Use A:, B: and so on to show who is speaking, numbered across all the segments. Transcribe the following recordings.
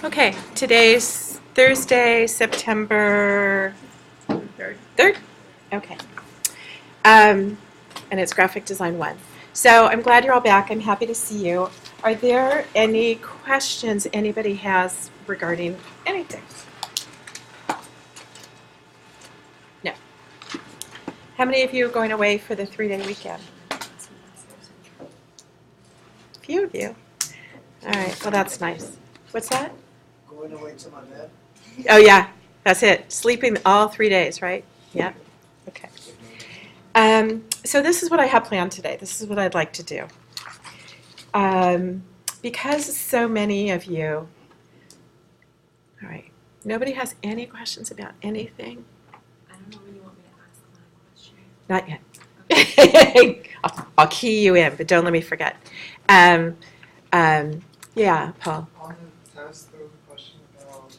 A: Okay, today's Thursday, September 3rd? Okay. Um, and it's Graphic Design 1. So I'm glad you're all back. I'm happy to see you. Are there any questions anybody has regarding anything? No. How many of you are going away for the 3-day weekend? A few of you. All right, well, that's nice. What's that?
B: Going away to my bed.
A: Oh, yeah, that's it. Sleeping all 3 days, right? Yeah. Okay. So this is what I have planned today. This is what I'd like to do. Because so many of you, all right, nobody has any questions about anything?
C: I don't know when you want me to ask my question.
A: Not yet. I'll key you in, but don't let me forget. Yeah, Paul.
B: On the test, there was a question about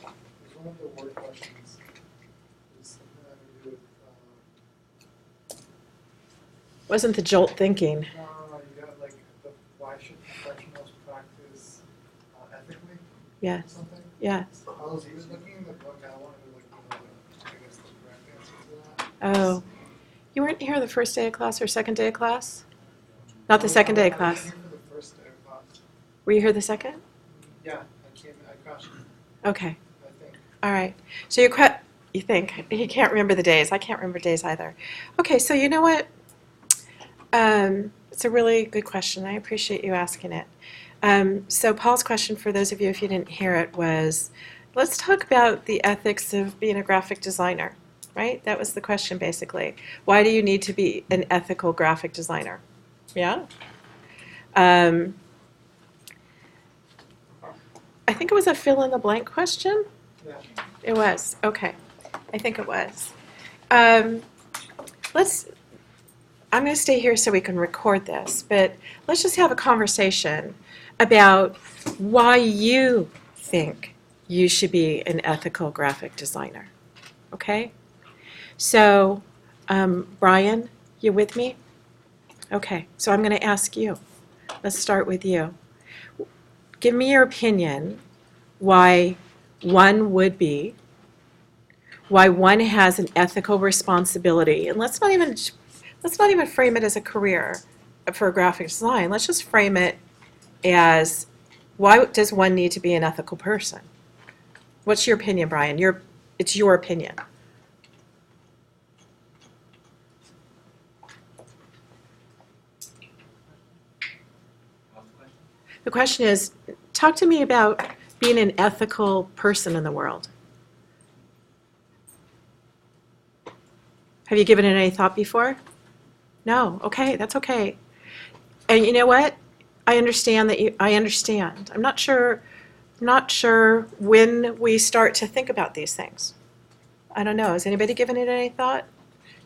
B: there's one of the word questions. There's something that to do with.
A: Wasn't the jolt thinking?
B: No, you got like the why should professionals practice ethically?
A: Yeah.
B: Or something.
A: Yeah.
B: I was looking in the book. I wanted to I guess the correct answer to that.
A: Oh. You weren't here the first day of class or second day of class? Not the second day of class.
B: I was here for the first day of class.
A: Were you here the second?
B: Yeah, I crashed.
A: Okay.
B: I think.
A: All right. So you think he can't remember the days. I can't remember days either. Okay. So you know what? It's a really good question. I appreciate you asking it. So Paul's question, for those of you if you didn't hear it, was, let's talk about the ethics of being a graphic designer. Right? That was the question basically. Why do you need to be an ethical graphic designer? Yeah. I think it was a fill in the blank question.
B: Yeah.
A: It was. Okay. I think it was. I'm going to stay here so we can record this, but let's just have a conversation about why you think you should be an ethical graphic designer. Okay? So, Brian, you with me? Okay, so I'm going to ask you. Let's start with you. Give me your opinion why one would be, why one has an ethical responsibility, and let's not even frame it as a career for graphic design. Let's just frame it as, why does one need to be an ethical person? What's your opinion, Brian? It's your opinion. The question is, talk to me about being an ethical person in the world. Have you given it any thought before? No. Okay, that's okay. And you know what? I understand. I'm not sure when we start to think about these things. I don't know. Has anybody given it any thought?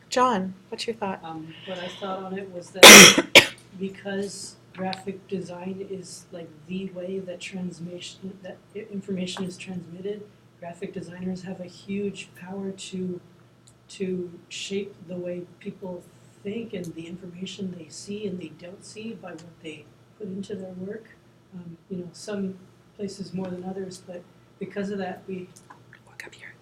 A: John, what's your thought?
D: What I thought on it was that because graphic design is like the way that information is transmitted, graphic designers have a huge power to shape the way people think and the information they see and they don't see by what they put into their work. Some places more than others, but because of that,
A: Walk up here.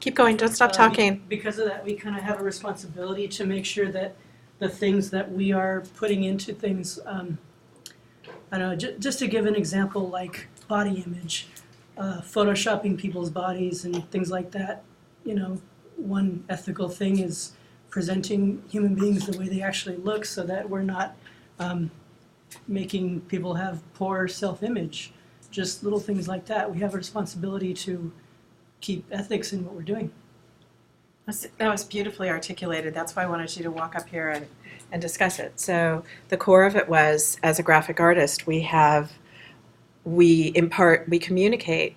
A: Keep going. Don't stop talking.
D: Because of that, we kind of have a responsibility to make sure that the things that we are putting into things, I don't know, just to give an example, like body image, photoshopping people's bodies and things like that. One ethical thing is presenting human beings the way they actually look so that we're not making people have poor self-image. Just little things like that. We have a responsibility to keep ethics in what we're doing.
A: That was beautifully articulated. That's why I wanted you to walk up here and discuss it. So the core of it was, as a graphic artist, we communicate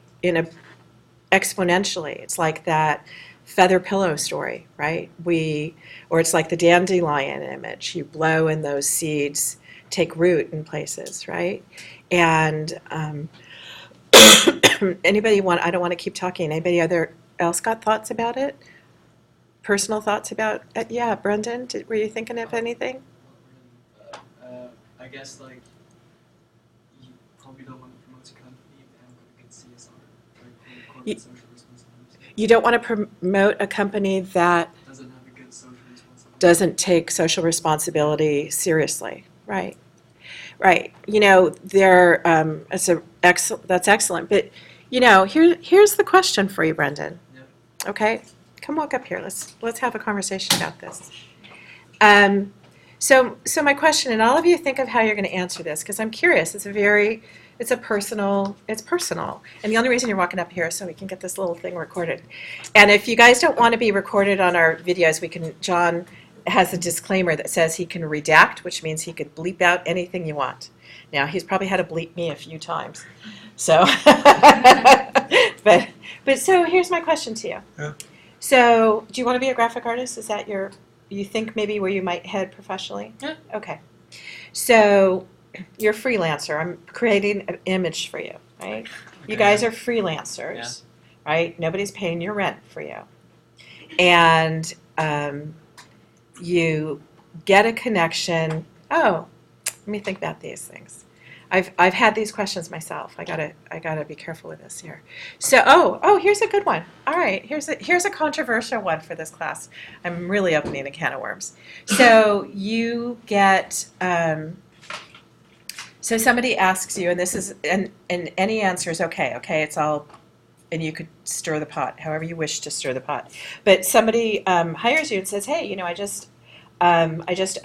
A: exponentially. It's like that feather pillow story, right? Or it's like the dandelion image. You blow and those seeds take root in places, right? And I don't want to keep talking. Anybody else got thoughts about it? Personal thoughts about it? Yeah, Brendan, were you thinking of anything?
E: I guess like you probably don't want to promote a company if they haven't got a good CSR, like corporate
A: You-
E: social responsibility.
A: You don't want to promote a company that
E: Doesn't have a good social responsibility.
A: doesn't take social responsibility seriously. Right. Right. You know, that's excellent. But, you know, here's the question for you, Brendan.
E: Yeah.
A: Okay? Come walk up here. Let's have a conversation about this. So my question, and all of you think of how you're going to answer this, because I'm curious. It's personal. And the only reason you're walking up here is so we can get this little thing recorded. And if you guys don't want to be recorded on our videos, John has a disclaimer that says he can redact, which means he could bleep out anything you want. Now, he's probably had to bleep me a few times. So, but so here's my question to you.
E: Yeah.
A: So, do you want to be a graphic artist? Is that you think maybe where you might head professionally?
E: Yeah.
A: Okay. So, you're a freelancer. I'm creating an image for you, right? You
E: Okay.
A: guys are freelancers, right? Nobody's paying your rent for you. And you get a connection. Oh, let me think about these things. I've had these questions myself. I gotta be careful with this here. So here's a good one. All right, here's a controversial one for this class. I'm really opening a can of worms. So you get so somebody asks you, and this is and any answer is okay. Okay, it's all. And you could stir the pot however you wish to stir the pot. But somebody hires you and says, "Hey, you know, I just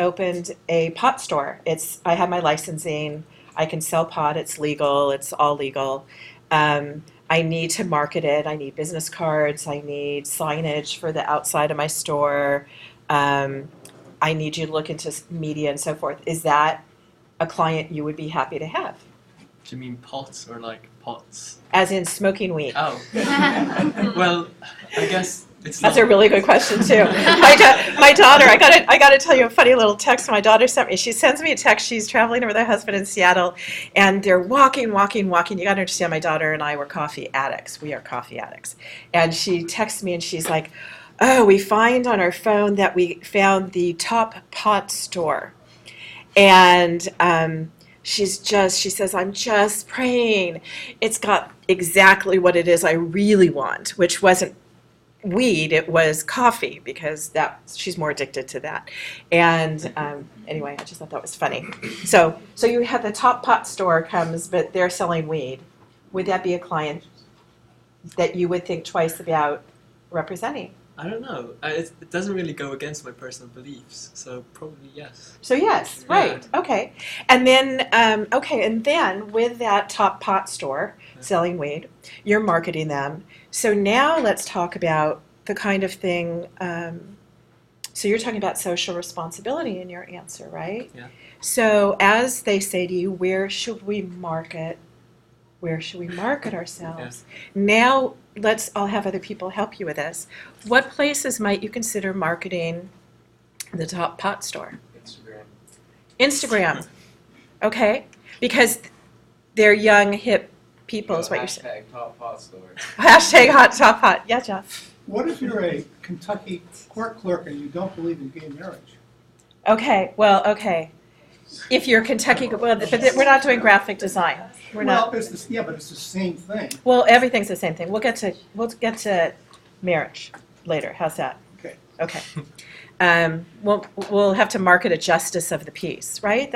A: opened a pot store. I have my licensing. I can sell pot. It's legal. It's all legal. I need to market it. I need business cards. I need signage for the outside of my store. I need you to look into media and so forth." Is that a client you would be happy to have?
E: Do you mean pots or like pots?
A: As in smoking weed?
E: Oh. Well, I guess it's
A: That's
E: not.
A: a really good question too. My daughter, I gotta tell you a funny little text my daughter sent me. She sends me a text. She's traveling with her husband in Seattle, and they're walking. You gotta understand, my daughter and I were coffee addicts. We are coffee addicts, and she texts me and she's like, "Oh, we find on our phone that we found the top pot store," and she says, "I'm just praying. It's got exactly what it is I really want," which wasn't weed, it was coffee, because she's more addicted to that. And anyway, I just thought that was funny. So you have the top pot store comes, but they're selling weed. Would that be a client that you would think twice about representing?
E: I don't know. It doesn't really go against my personal beliefs, so probably yes.
A: So yes, right, okay. And then with that top pot store selling weed, you're marketing them. So now let's talk about the kind of thing, so you're talking about social responsibility in your answer, right?
E: Yeah.
A: So as they say to you, where should we market? Where should we market ourselves? Now I'll have other people help you with this. What places might you consider marketing the top pot store? Instagram. Okay. Because they're young, hip people is what you're saying.
F: Hashtag top pot store.
A: Hashtag hot top hot. Yeah, Jeff.
B: What if you're a Kentucky court clerk and you don't believe in gay marriage?
A: Okay. If you're Kentucky, but we're not doing graphic design. We're not.
B: Well, but it's the same thing.
A: Well, everything's the same thing. We'll get to marriage later. How's that?
B: Okay.
A: Okay. We'll have to market a justice of the peace, right?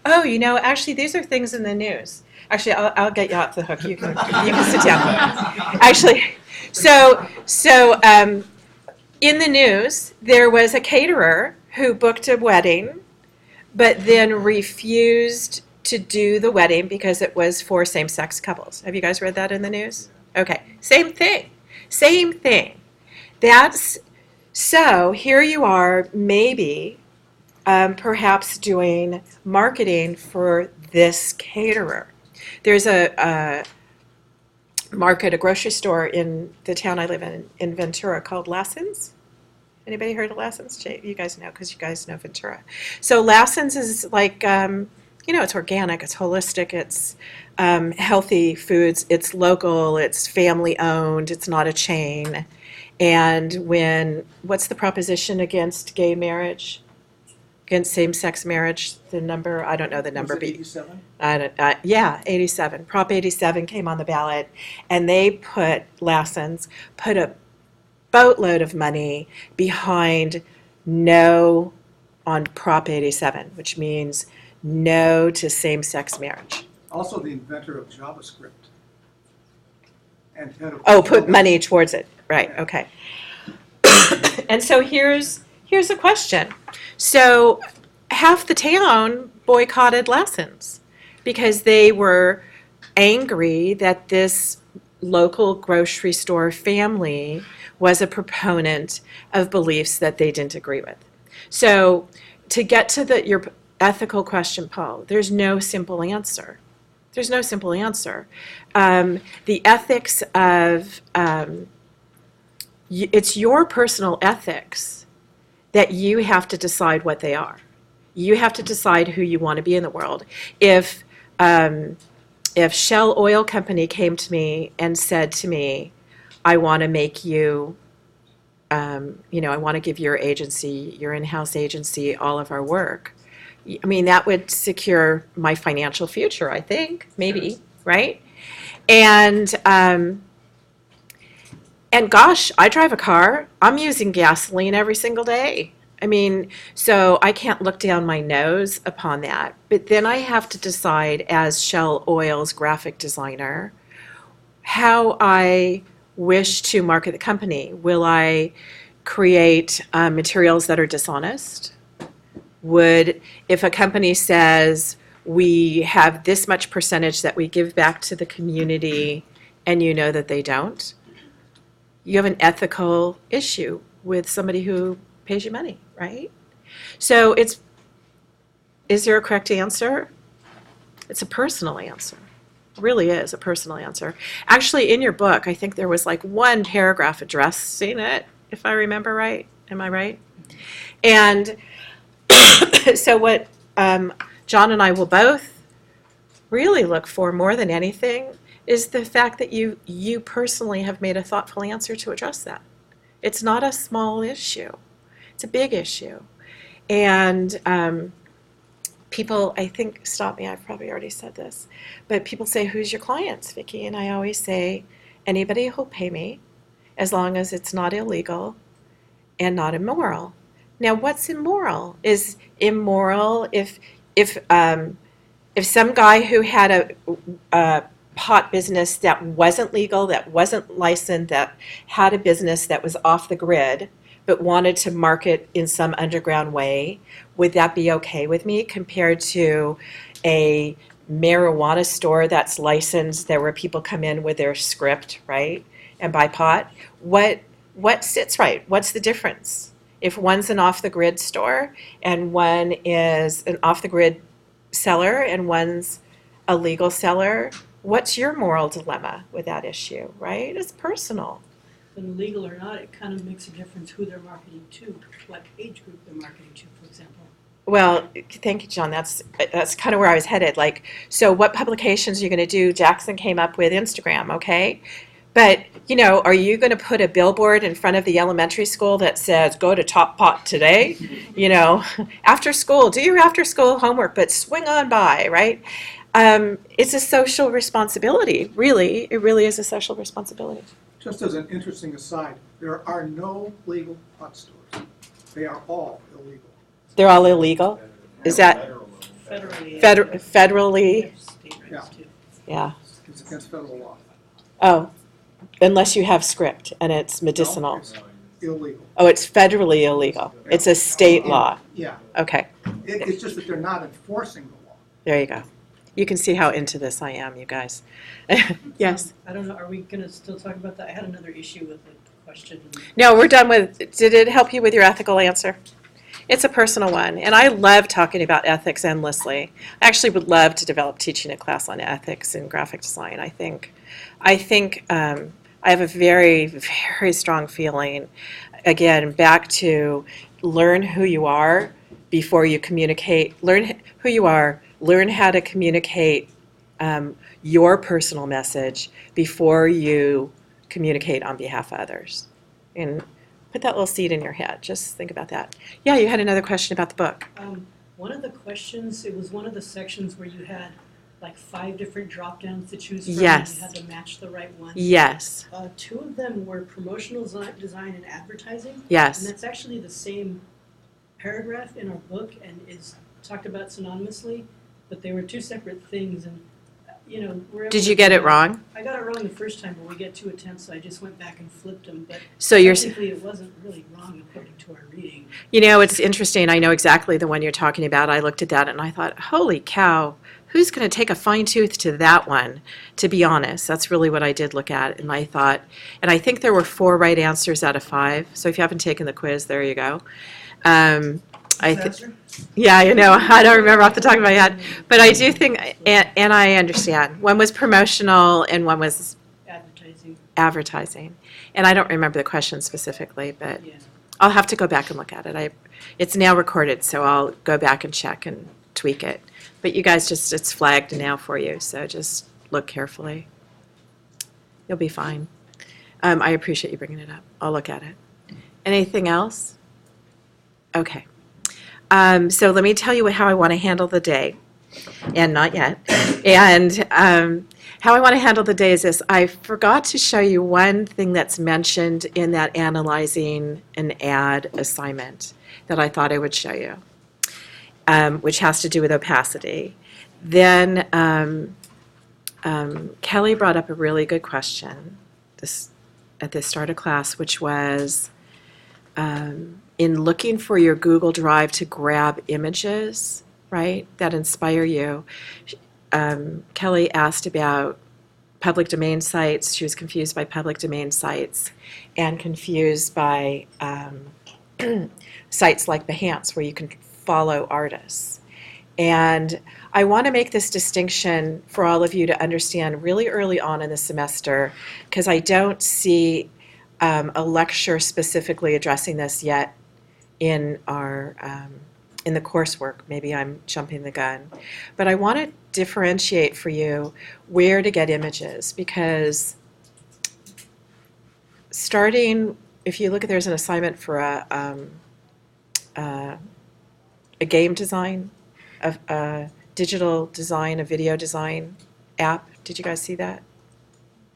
A: Actually, these are things in the news. Actually, I'll get you off the hook. You can sit down. Actually, so in the news, there was a caterer who booked a wedding, but then refused to do the wedding because it was for same-sex couples. Have you guys read that in the news? Okay, same thing. So here you are, maybe, perhaps doing marketing for this caterer. There's a grocery store in the town I live in Ventura, called Lassen's. Anybody heard of Lassen's? You guys know, because you guys know Ventura. So Lassen's is like, it's organic, it's holistic, it's healthy foods, it's local, it's family owned, it's not a chain. And what's the proposition against gay marriage? against same-sex marriage, the number, I don't know the number.
F: Was it
A: but
F: 87?
A: I don't, yeah, 87. Prop 87 came on the ballot, and they Lassen's put a boatload of money behind no on Prop 87, which means no to same-sex marriage.
F: Also the inventor of JavaScript. And head of.
A: Oh, put money towards it, right, okay. And so here's a question. So half the town boycotted Lassen's because they were angry that this local grocery store family was a proponent of beliefs that they didn't agree with. So to get to your ethical question, Paul, there's no simple answer. There's no simple answer. The ethics of, it's your personal ethics that you have to decide what they are. You have to decide who you want to be in the world. If Shell Oil Company came to me and said to me, I want to make you, I want to give your agency, your in-house agency, all of our work. I mean, that would secure my financial future, I think, maybe, right? And gosh, I drive a car. I'm using gasoline every single day. I mean, so I can't look down my nose upon that. But then I have to decide as Shell Oil's graphic designer how I wish to market the company. Will I create materials that are dishonest? If a company says we have this much percentage that we give back to the community and you know that they don't, you have an ethical issue with somebody who pays you money, right? So is there a correct answer? It's a personal answer. It really is a personal answer. Actually, in your book, I think there was like one paragraph addressing it, if I remember right. Am I right? And so what John and I will both really look for more than anything is the fact that you personally have made a thoughtful answer to address that. It's not a small issue. It's a big issue. And people, I think, stop me, I've probably already said this, but people say, who's your clients, Vicki? And I always say, anybody who'll pay me, as long as it's not illegal and not immoral. Now, what's immoral? Is immoral if some guy who had a pot business that wasn't legal, that wasn't licensed, that had a business that was off the grid, but wanted to market in some underground way, would that be okay with me compared to a marijuana store that's licensed, there where people come in with their script, right, and buy pot? What sits right? What's the difference? If one's an off-the-grid store and one is an off-the-grid seller and one's a legal seller, what's your moral dilemma with that issue, right? It's personal.
D: But legal or not, it kind of makes a difference who they're marketing to, what age group they're marketing to, for example.
A: Well, thank you, John. That's kind of where I was headed. Like, so what publications are you going to do? Jackson came up with Instagram, okay? But, are you going to put a billboard in front of the elementary school that says, go to Top Pot today? After school, do your after school homework, but swing on by, right? It's a social responsibility, really. It really is a social responsibility.
F: Just as an interesting aside, there are no legal pot stores. They are all illegal.
A: They're all illegal? Is that
D: Federally.
A: federally?
D: State
F: Yeah.
D: rights too.
A: Yeah.
F: It's against federal law.
A: Oh, unless you have script and it's medicinal.
F: No, it's illegal.
A: Oh, it's federally illegal. It's a state law.
F: Yeah.
A: Okay,
F: It's just that they're not enforcing the law.
A: there you go. You can see how into this I am, you guys. Yes.
D: I don't know, are we gonna still talk about that? I had another issue with the question.
A: No, we're done with, did it help you with your ethical answer? It's a personal one, and I love talking about ethics endlessly. I actually would love to develop teaching a class on ethics in graphic design. I think I have a very, very strong feeling, again, back to learn who you are before you communicate, learn who you are, learn how to communicate your personal message before you communicate on behalf of others. And Put that little seed in your head. Just think about that. Yeah, you had another question about the book.
D: One of the questions, it was one of the sections where you had like 5 different drop downs to choose from.
A: Yes.
D: And you had to match the right one.
A: Yes,
D: 2 of them were promotional design and advertising. And
A: yes.
D: that's actually the same paragraph in our book and is talked about synonymously, but they were 2 separate things. And we're able
A: Did
D: to
A: you get
D: do
A: it
D: that.
A: wrong?
D: I got it wrong the first time, but we get 2 attempts, so I just went back and flipped them. But
A: So you're,
D: technically, it wasn't really wrong according to our reading.
A: it's interesting. I know exactly the one you're talking about. I looked at that and I thought, holy cow, who's going to take a fine tooth to that one? To be honest, that's really what I did look at. And I thought, and I think there were 4 right answers out of 5. So if you haven't taken the quiz, there you go. Yeah, I don't remember off the top of my head, but I do think, and I understand. One was promotional and one was
D: Advertising,
A: advertising. And I don't remember the question specifically, but
D: yeah.
A: I'll have to go back and look at it. It's now recorded, so I'll go back and check and tweak it. But you guys it's flagged now for you, so just look carefully. You'll be fine. I appreciate you bringing it up. I'll look at it. Anything else? Okay. So let me tell you how I want to handle the day, and not yet. And how I want to handle the day is this. I forgot to show you one thing that's mentioned in that analyzing an ad assignment that I thought I would show you, which has to do with opacity. Then Kelly brought up a really good question at the start of class, which was, in looking for your Google Drive to grab images, right, that inspire you, Kelly asked about public domain sites. She was confused by public domain sites and confused by sites like Behance, where you can follow artists. And I want to make this distinction for all of you to understand really early on in the semester, because I don't see a lecture specifically addressing this yet in our in the coursework. Maybe I'm jumping the gun, but I want to differentiate for you where to get images, because starting, if you look at, there's an assignment for a game design, a digital design, a video design app. Did you guys see that?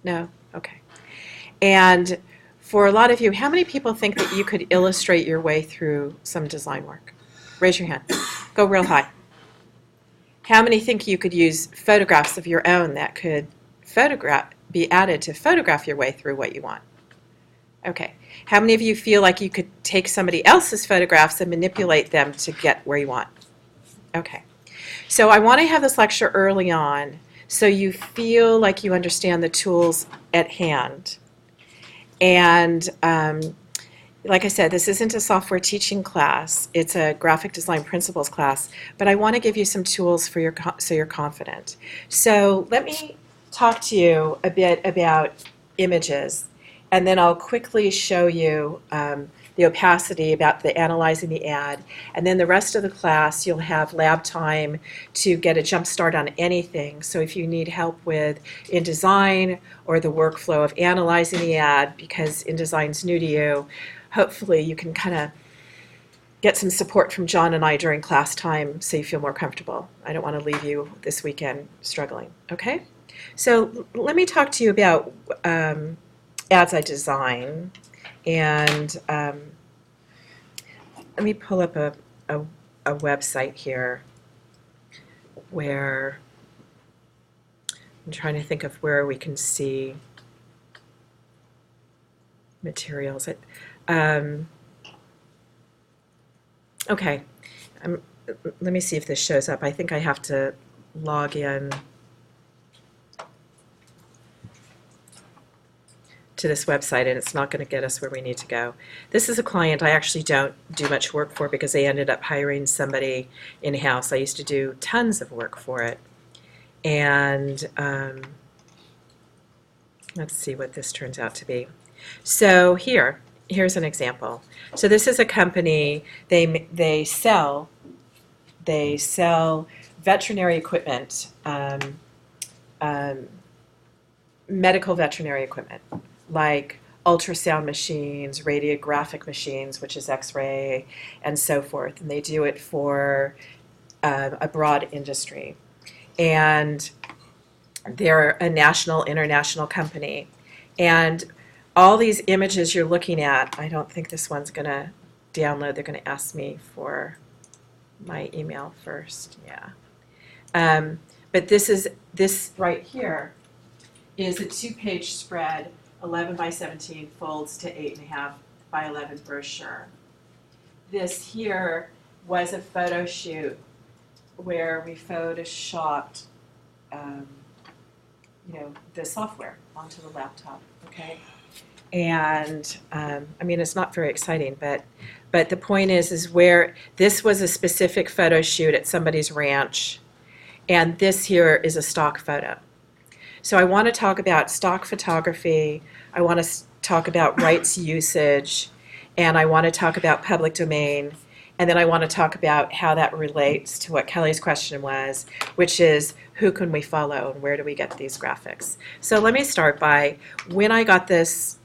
A: No? Okay. And for a lot of you, how many people think that you could illustrate your way through some design work? Raise your hand. Go real high. How many think you could use photographs of your own that could be added to photograph your way through what you want? Okay. How many of you feel like you could take somebody else's photographs and manipulate them to get where you want? Okay. So I want to have this lecture early on so you feel like you understand the tools at hand. And like I said, this isn't a software teaching class. It's a graphic design principles class. But I want to give you some tools for so you're confident. So let me talk to you a bit about images, and then I'll quickly show you the opacity, about the analyzing the ad, and then the rest of the class you'll have lab time to get a jump start on anything. So if you need help with InDesign or the workflow of analyzing the ad, because InDesign's new to you, hopefully you can kind of get some support from John and I during class time so you feel more comfortable. I don't want to leave you this weekend struggling, okay? So let me talk to you about ads I design. And let me pull up a website here where I'm trying to think of where we can see materials. Okay, let me see if this shows up. I think I have to log in to this website, and it's not going to get us where we need to go. This is a client I actually don't do much work for because they ended up hiring somebody in-house. I used to do tons of work for it. And let's see what this turns out to be. So here's an example. So this is a company, they sell veterinary equipment, medical veterinary equipment, like ultrasound machines, radiographic machines, which is X-ray, and so forth. And they do it for a broad industry. And they're a national, international company. And all these images you're looking at, I don't think this one's going to download. They're going to ask me for my email first. Yeah. But this right here is a 2-page spread, 11 by 17, folds to 8.5 by 11 brochure. This here was a photo shoot where we photoshopped, the software onto the laptop. Okay, and I mean it's not very exciting, but the point is where this was a specific photo shoot at somebody's ranch, and this here is a stock photo. So I want to talk about stock photography, I want to talk about rights usage, and I want to talk about public domain, and then I want to talk about how that relates to what Kelly's question was, which is who can we follow and where do we get these graphics? So let me start by when I got this,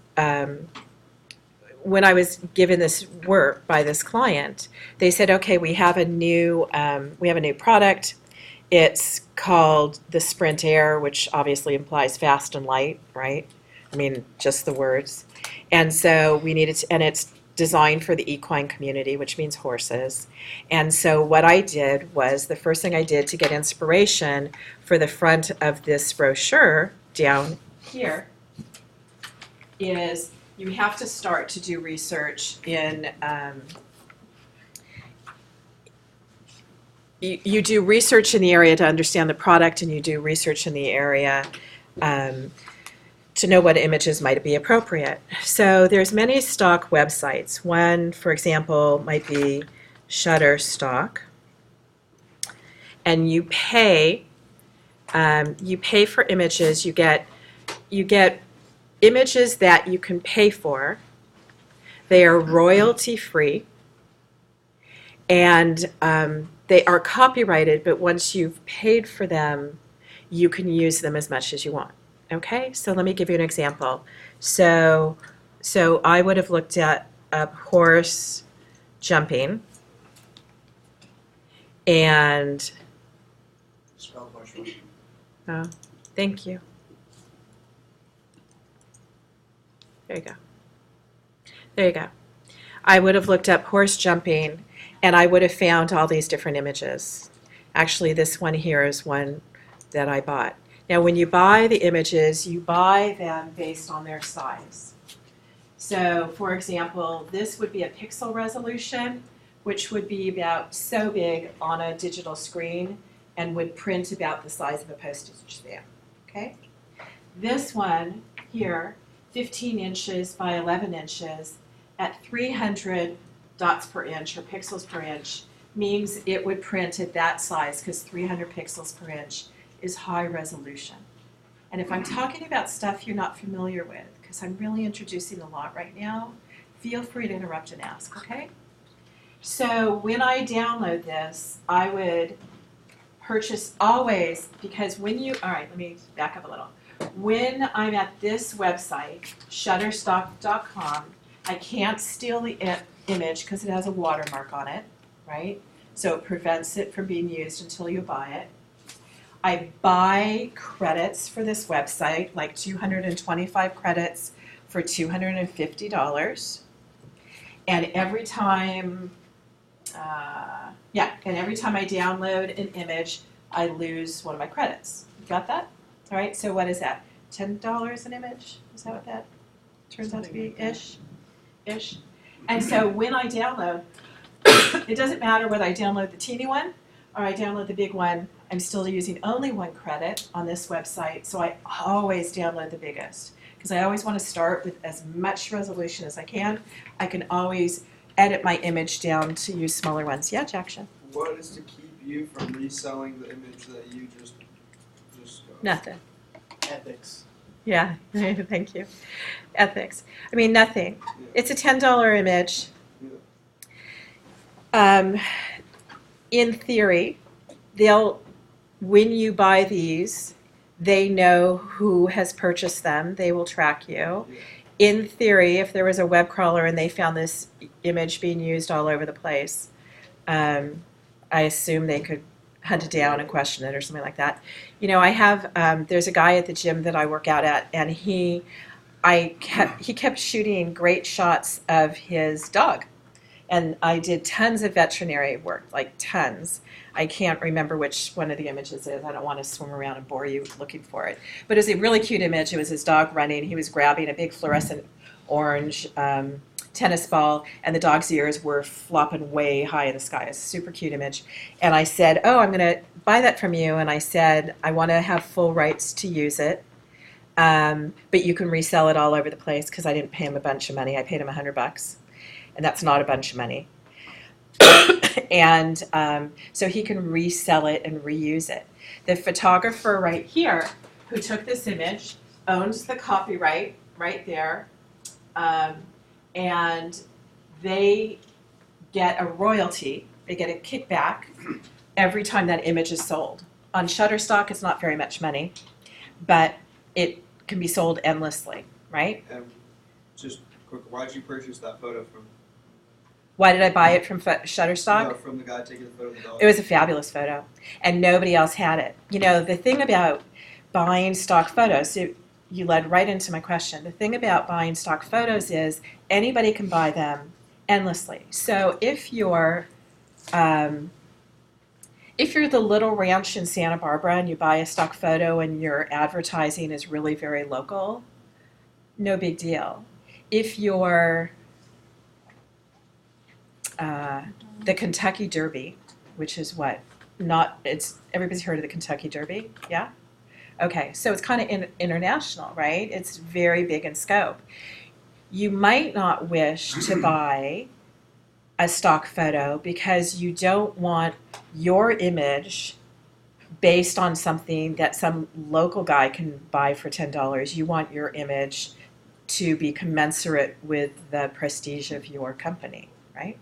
A: when I was given this work by this client, they said, okay, we have a new product. It's called the Sprint Air, which obviously implies fast and light, right? I mean, just the words. And so we needed to, and it's designed for the equine community, which means horses. And so what I did was, the first thing I did to get inspiration for the front of this brochure down here is you have to start to do research in you do research in the area to understand the product, and you do research in the area to know what images might be appropriate. So there's many stock websites. One, for example, might be Shutterstock, and you pay for images. You get images that you can pay for. They are royalty free, and they are copyrighted, but once you've paid for them, you can use them as much as you want. Okay, so let me give you an example. So I would have looked at a horse jumping, and
B: Spell question.
A: oh, thank you. There you go. There you go. I would have looked up horse jumping, and I would have found all these different images. Actually, this one here is one that I bought. Now, when you buy the images, you buy them based on their size. So, for example, this would be a pixel resolution, which would be about so big on a digital screen and would print about the size of a postage stamp. Okay? This one here, 15 inches by 11 inches at 300 dots per inch or pixels per inch means it would print at that size, because 300 pixels per inch is high resolution. And if I'm talking about stuff you're not familiar with, because I'm really introducing a lot right now, feel free to interrupt and ask, okay? So when I download this, I would purchase always, because when you, all right, let me back up a little. When I'm at this website, shutterstock.com, I can't steal the image because it has a watermark on it, right? So it prevents it from being used until you buy it. I buy credits for this website, like 225 credits for $250. And every time, every time I download an image, I lose one of my credits. You got that? All right, so what is that? $10 an image? Is that what that turns out to be? Ish. And so when I download, it doesn't matter whether I download the teeny one or I download the big one, I'm still using only one credit on this website, so I always download the biggest, because I always want to start with as much resolution as I can. I can always edit my image down to use smaller ones. Yeah, Jackson?
E: What is to keep you from reselling the image that you just got?
A: Nothing.
B: Ethics.
A: Yeah, thank you. Ethics. I mean, nothing. It's a $10 image. In theory, when you buy these, they know who has purchased them. They will track you. in theory, if there was a web crawler and they found this image being used all over the place, I assume they could hunt it down and question it or something like that. You know, I have, there's a guy at the gym that I work out at, and he kept shooting great shots of his dog. And I did tons of veterinary work, like tons. I can't remember which one of the images is. I don't want to swim around and bore you looking for it. But it was a really cute image. It was his dog running. He was grabbing a big fluorescent orange tennis ball, and the dog's ears were flopping way high in the sky. It's a super cute image. And I said, oh, I'm going to buy that from you. And I said, I want to have full rights to use it. But you can resell it all over the place, because I didn't pay him a bunch of money. I paid him $100. And that's not a bunch of money. And so he can resell it and reuse it. The photographer right here who took this image owns the copyright right there. And they get a royalty, they get a kickback every time that image is sold. On Shutterstock, it's not very much money, but it can be sold endlessly, right?
G: Just quick, why did you purchase that photo from?
A: Why did I buy it from Shutterstock?
G: No, from the guy taking the photo of the dog.
A: It was a fabulous photo, and nobody else had it. You know, the thing about buying stock photos, so you led right into my question. The thing about buying stock photos is anybody can buy them endlessly. So if you're the Little Ranch in Santa Barbara and you buy a stock photo and your advertising is really very local, no big deal. If you're the Kentucky Derby, which is what? Everybody's heard of the Kentucky Derby, yeah? Okay, so it's kind of international, right? It's very big in scope. You might not wish to buy a stock photo because you don't want your image based on something that some local guy can buy for $10. You want your image to be commensurate with the prestige of your company, right?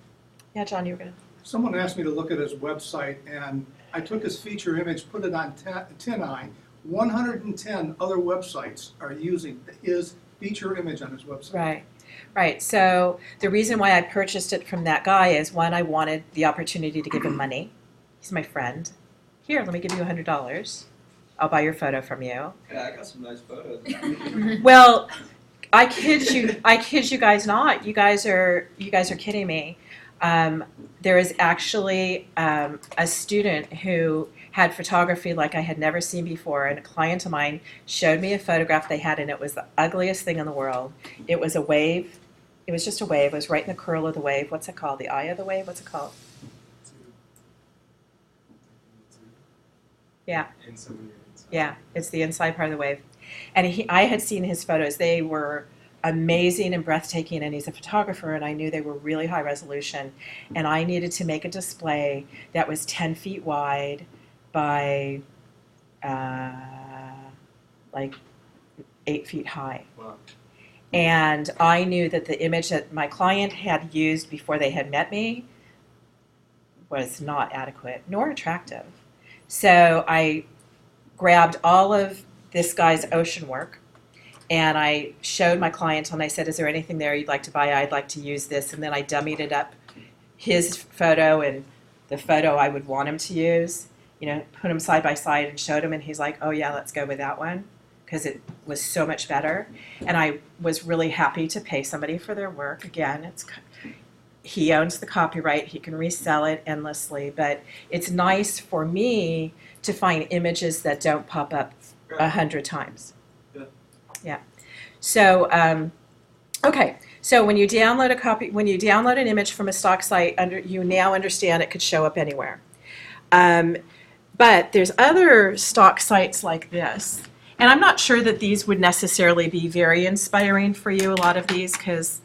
A: Yeah, John, you were going to.
F: Someone asked me to look at his website, and I took his feature image, put it on TinEye. 110 other websites are using his feature image on his website.
A: Right. So the reason why I purchased it from that guy is, one, I wanted the opportunity to give him money. He's my friend. Here, let me give you $100. I'll buy your photo from you.
G: Yeah, I got some nice photos.
A: Well, I kid you guys not. You guys are kidding me. There is actually a student who had photography like I had never seen before, and a client of mine showed me a photograph they had, and it was the ugliest thing in the world. It was a wave. It was just a wave. It was right in the curl of the wave. What's it called? The eye of the wave? What's it called? Yeah. Yeah, it's the inside part of the wave. And I had seen his photos. They were amazing and breathtaking, and he's a photographer, and I knew they were really high resolution. And I needed to make a display that was 10 feet wide by like 8 feet high.
G: Wow.
A: And I knew that the image that my client had used before they had met me was not adequate nor attractive. So I grabbed all of this guy's ocean work, and I showed my client, and I said, is there anything there you'd like to buy? I'd like to use this. And then I dummied it up, his photo and the photo I would want him to use, put them side by side and showed him, and he's like, oh yeah, let's go with that one, because it was so much better. And I was really happy to pay somebody for their work. Again, he owns the copyright, he can resell it endlessly, but it's nice for me to find images that don't pop up 100 times. Yeah. So, okay. So when you download an image from a stock site, you now understand it could show up anywhere. But there's other stock sites like this, and I'm not sure that these would necessarily be very inspiring for you. A lot of these, because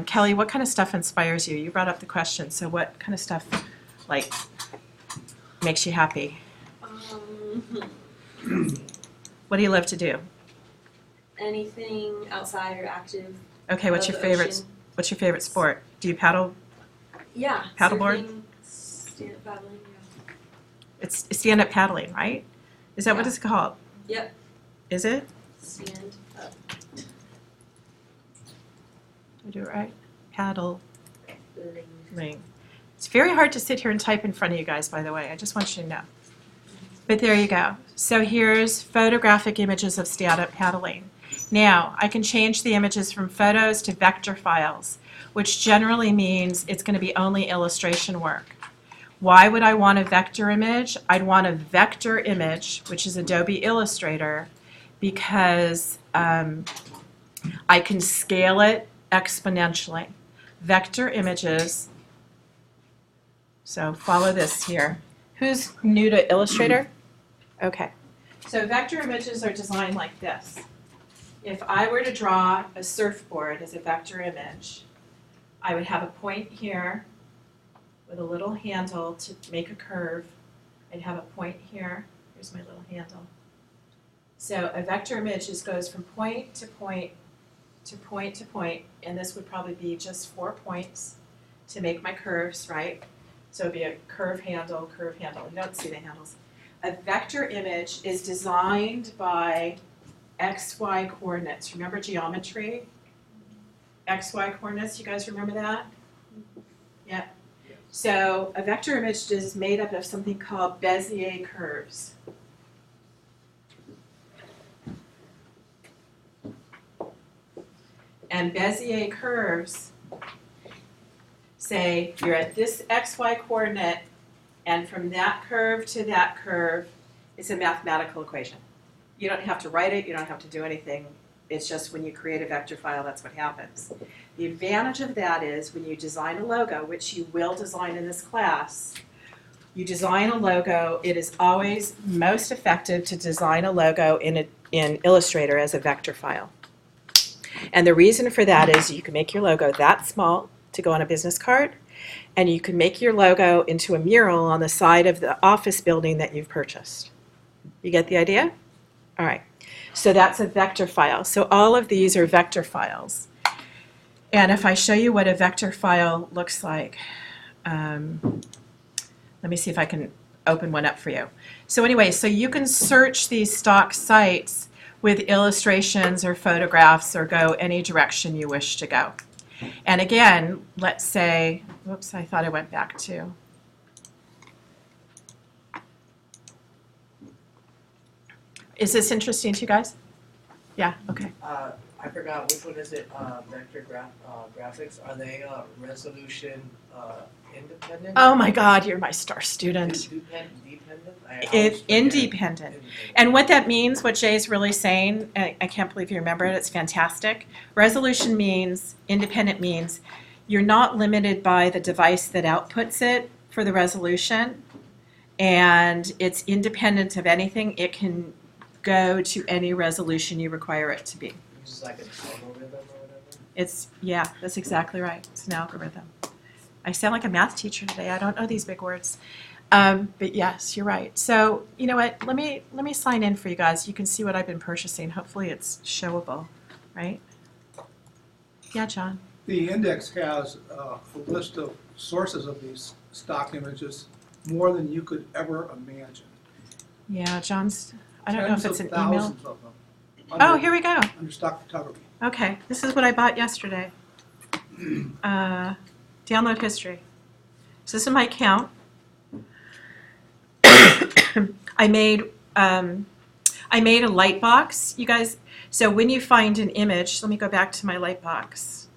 A: Kelly, what kind of stuff inspires you? You brought up the question. So what kind of stuff like makes you happy? What do you love to do?
C: Anything outside or active.
A: Okay, what's
C: of
A: your
C: the
A: favorite?
C: ocean.
A: What's your favorite sport? Do you paddle?
C: Yeah.
A: Paddleboard?
C: Surfing, stand-up paddling, yeah.
A: It's stand-up paddling, right? Is that what
C: Yeah.
A: it's called?
C: Yep.
A: Is it?
C: Stand up.
A: I do it right? Paddling. It's very hard to sit here and type in front of you guys, by the way. I just want you to know. But there you go. So here's photographic images of stand-up paddling. Now, I can change the images from photos to vector files, which generally means it's going to be only illustration work. Why would I want a vector image? I'd want a vector image, which is Adobe Illustrator, because I can scale it exponentially. Vector images, so follow this here. Who's new to Illustrator? Okay. So vector images are designed like this. If I were to draw a surfboard as a vector image, I would have a point here with a little handle to make a curve. I'd have a point here. Here's my little handle. So a vector image just goes from point to point to point to point, and this would probably be just 4 points to make my curves, right? So it'd be a curve handle, curve handle. You don't see the handles. A vector image is designed by XY coordinates. Remember geometry? XY coordinates, you guys remember that? Yeah. So a vector image is made up of something called Bezier curves. And Bezier curves say you're at this XY coordinate, and from that curve to that curve, it's a mathematical equation. You don't have to write it, you don't have to do anything. It's just when you create a vector file, that's what happens. The advantage of that is when you design a logo, which you will design in this class, you design a logo, it is always most effective to design a logo in Illustrator as a vector file. And the reason for that is you can make your logo that small to go on a business card, and you can make your logo into a mural on the side of the office building that you've purchased. You get the idea? All right. So that's a vector file. So all of these are vector files. And if I show you what a vector file looks like, let me see if I can open one up for you. So anyway, so you can search these stock sites with illustrations or photographs or go any direction you wish to go. And again, let's say, whoops, I thought I went back to. Is this interesting to you guys? Yeah, okay.
H: I forgot which one is it, vector graphics, are they resolution independent?
A: Oh my God, you're my star student.
H: Dependent?
A: Independent. And what that means, what Jay's really saying, I can't believe you remember it, it's fantastic. Resolution means, independent means, you're not limited by the device that outputs it for the resolution, and it's independent of anything. It can go to any resolution you require it to be.
H: It's like an algorithm or whatever?
A: It's, yeah, that's exactly right. It's an algorithm. I sound like a math teacher today. I don't know these big words. But yes, you're right. So, you know what? Let me sign in for you guys. You can see what I've been purchasing. Hopefully it's showable, right? Yeah, John?
F: The index has a list of sources of these stock images, more than you could ever imagine.
A: Yeah, John's, I don't know if it's an
F: Tens of
A: email.
F: thousands of them.
A: Oh,
F: Under-
A: here we go.
F: Under stock photography.
A: Okay, this is what I bought yesterday. Download history. So this is my account. I made a light box, you guys. So when you find an image, let me go back to my light box.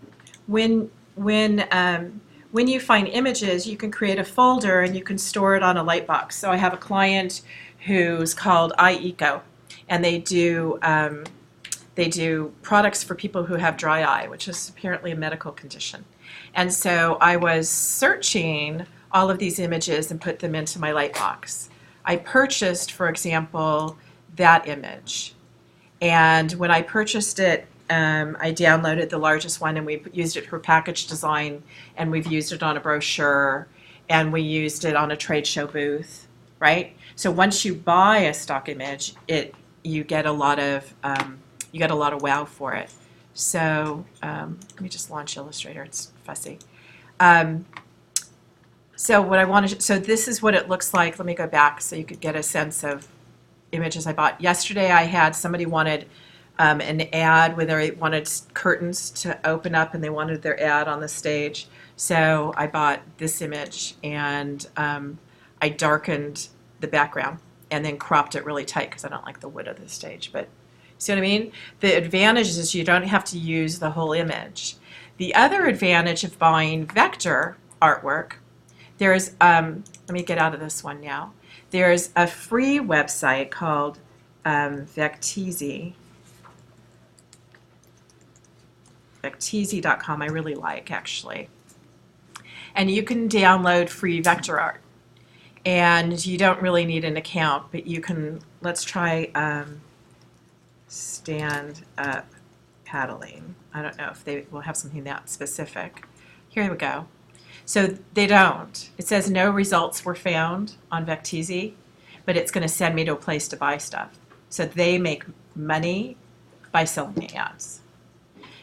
A: When you find images, you can create a folder and you can store it on a light box. So I have a client who's called iEco, and they do products for people who have dry eye, which is apparently a medical condition. And so I was searching all of these images and put them into my light box. I purchased, for example, that image. And when I purchased it, I downloaded the largest one, and we used it for package design, and we've used it on a brochure, and we used it on a trade show booth, right? So once you buy a stock image, you get a lot of wow for it. So let me just launch Illustrator. It's fussy. So this is what it looks like. Let me go back so you could get a sense of images I bought. Yesterday I had somebody wanted an ad where they wanted curtains to open up and they wanted their ad on the stage. So I bought this image and I darkened the background and then cropped it really tight because I don't like the wood of the stage. But see what I mean? The advantage is you don't have to use the whole image. The other advantage of buying vector artwork, there's, let me get out of this one now. There's a free website called Vecteezy. Vecteezy.com I really like, actually. And you can download free vector art. And you don't really need an account, but you can, let's try stand up paddling. I don't know if they will have something that specific. Here we go. So they don't. It says no results were found on Vecteezy, but it's going to send me to a place to buy stuff. So they make money by selling me ads.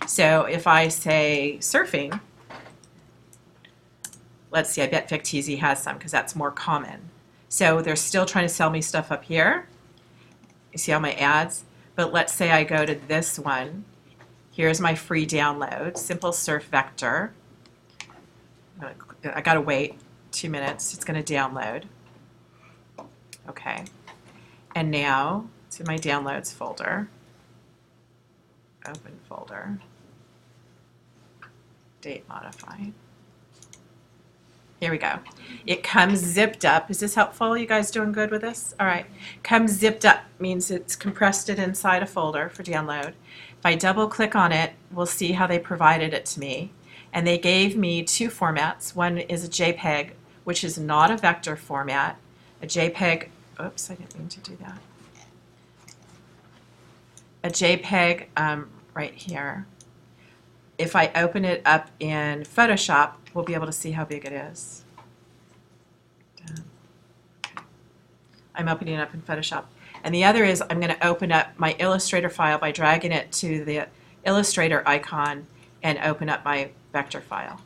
A: So if I say surfing, let's see, I bet Vecteezy has some because that's more common. So they're still trying to sell me stuff up here. You see all my ads? But let's say I go to this one. Here's my free download, Simple Surf Vector. I gotta wait 2 minutes. It's gonna download. Okay. And now it's in my downloads folder. Open folder. Date modified. Here we go. It comes zipped up. Is this helpful? You guys doing good with this? All right. Comes zipped up means it's compressed it inside a folder for download. If I double click on it, we'll see how they provided it to me. And they gave me two formats. One is a JPEG, which is not a vector format. A JPEG, oops, I didn't mean to do that. A JPEG right here. If I open it up in Photoshop, we'll be able to see how big it is. I'm opening it up in Photoshop. And the other is I'm going to open up my Illustrator file by dragging it to the Illustrator icon and open up my vector file.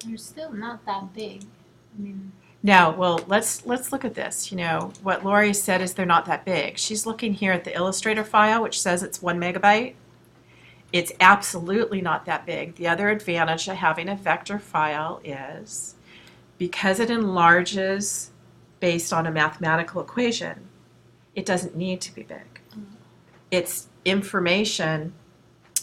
I: They're still not that big. I mean,
A: Now, well, let's look at this. You know, what Lori said is they're not that big. She's looking here at the Illustrator file, which says it's 1 megabyte. It's absolutely not that big. The other advantage of having a vector file is because it enlarges based on a mathematical equation, it doesn't need to be big. It's information,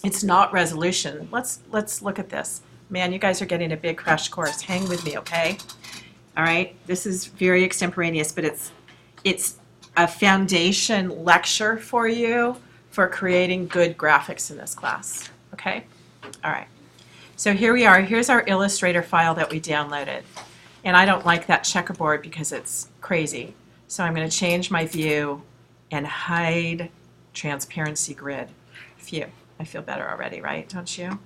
A: it's not resolution. Let's look at this. Man, you guys are getting a big crash course. Hang with me, okay? All right, this is very extemporaneous, but it's a foundation lecture for you for creating good graphics in this class, okay? All right, so here we are. Here's our Illustrator file that we downloaded. And I don't like that checkerboard because it's crazy. So I'm gonna change my view and hide transparency grid. Phew, I feel better already, right? Don't you?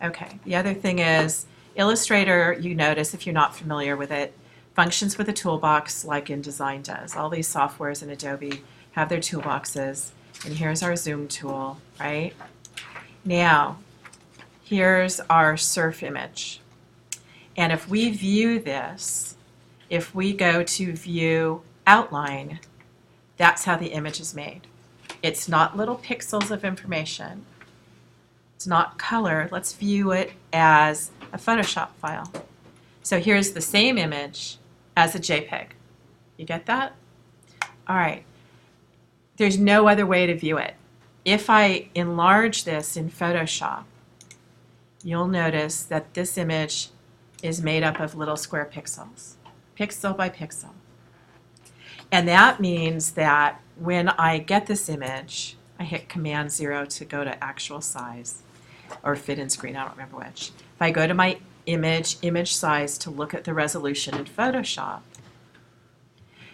A: Okay, the other thing is Illustrator, you notice if you're not familiar with it, functions with a toolbox like InDesign does. All these softwares in Adobe have their toolboxes. And here's our zoom tool, right? Now, here's our surf image. And if we view this, if we go to view outline, that's how the image is made. It's not little pixels of information. It's not color. Let's view it as a Photoshop file. So here's the same image as a JPEG. You get that? All right. There's no other way to view it. If I enlarge this in Photoshop, you'll notice that this image is made up of little square pixels, pixel by pixel. And that means that when I get this image, I hit Command 0 to go to actual size, or fit in screen, I don't remember which. If I go to my image size to look at the resolution in Photoshop,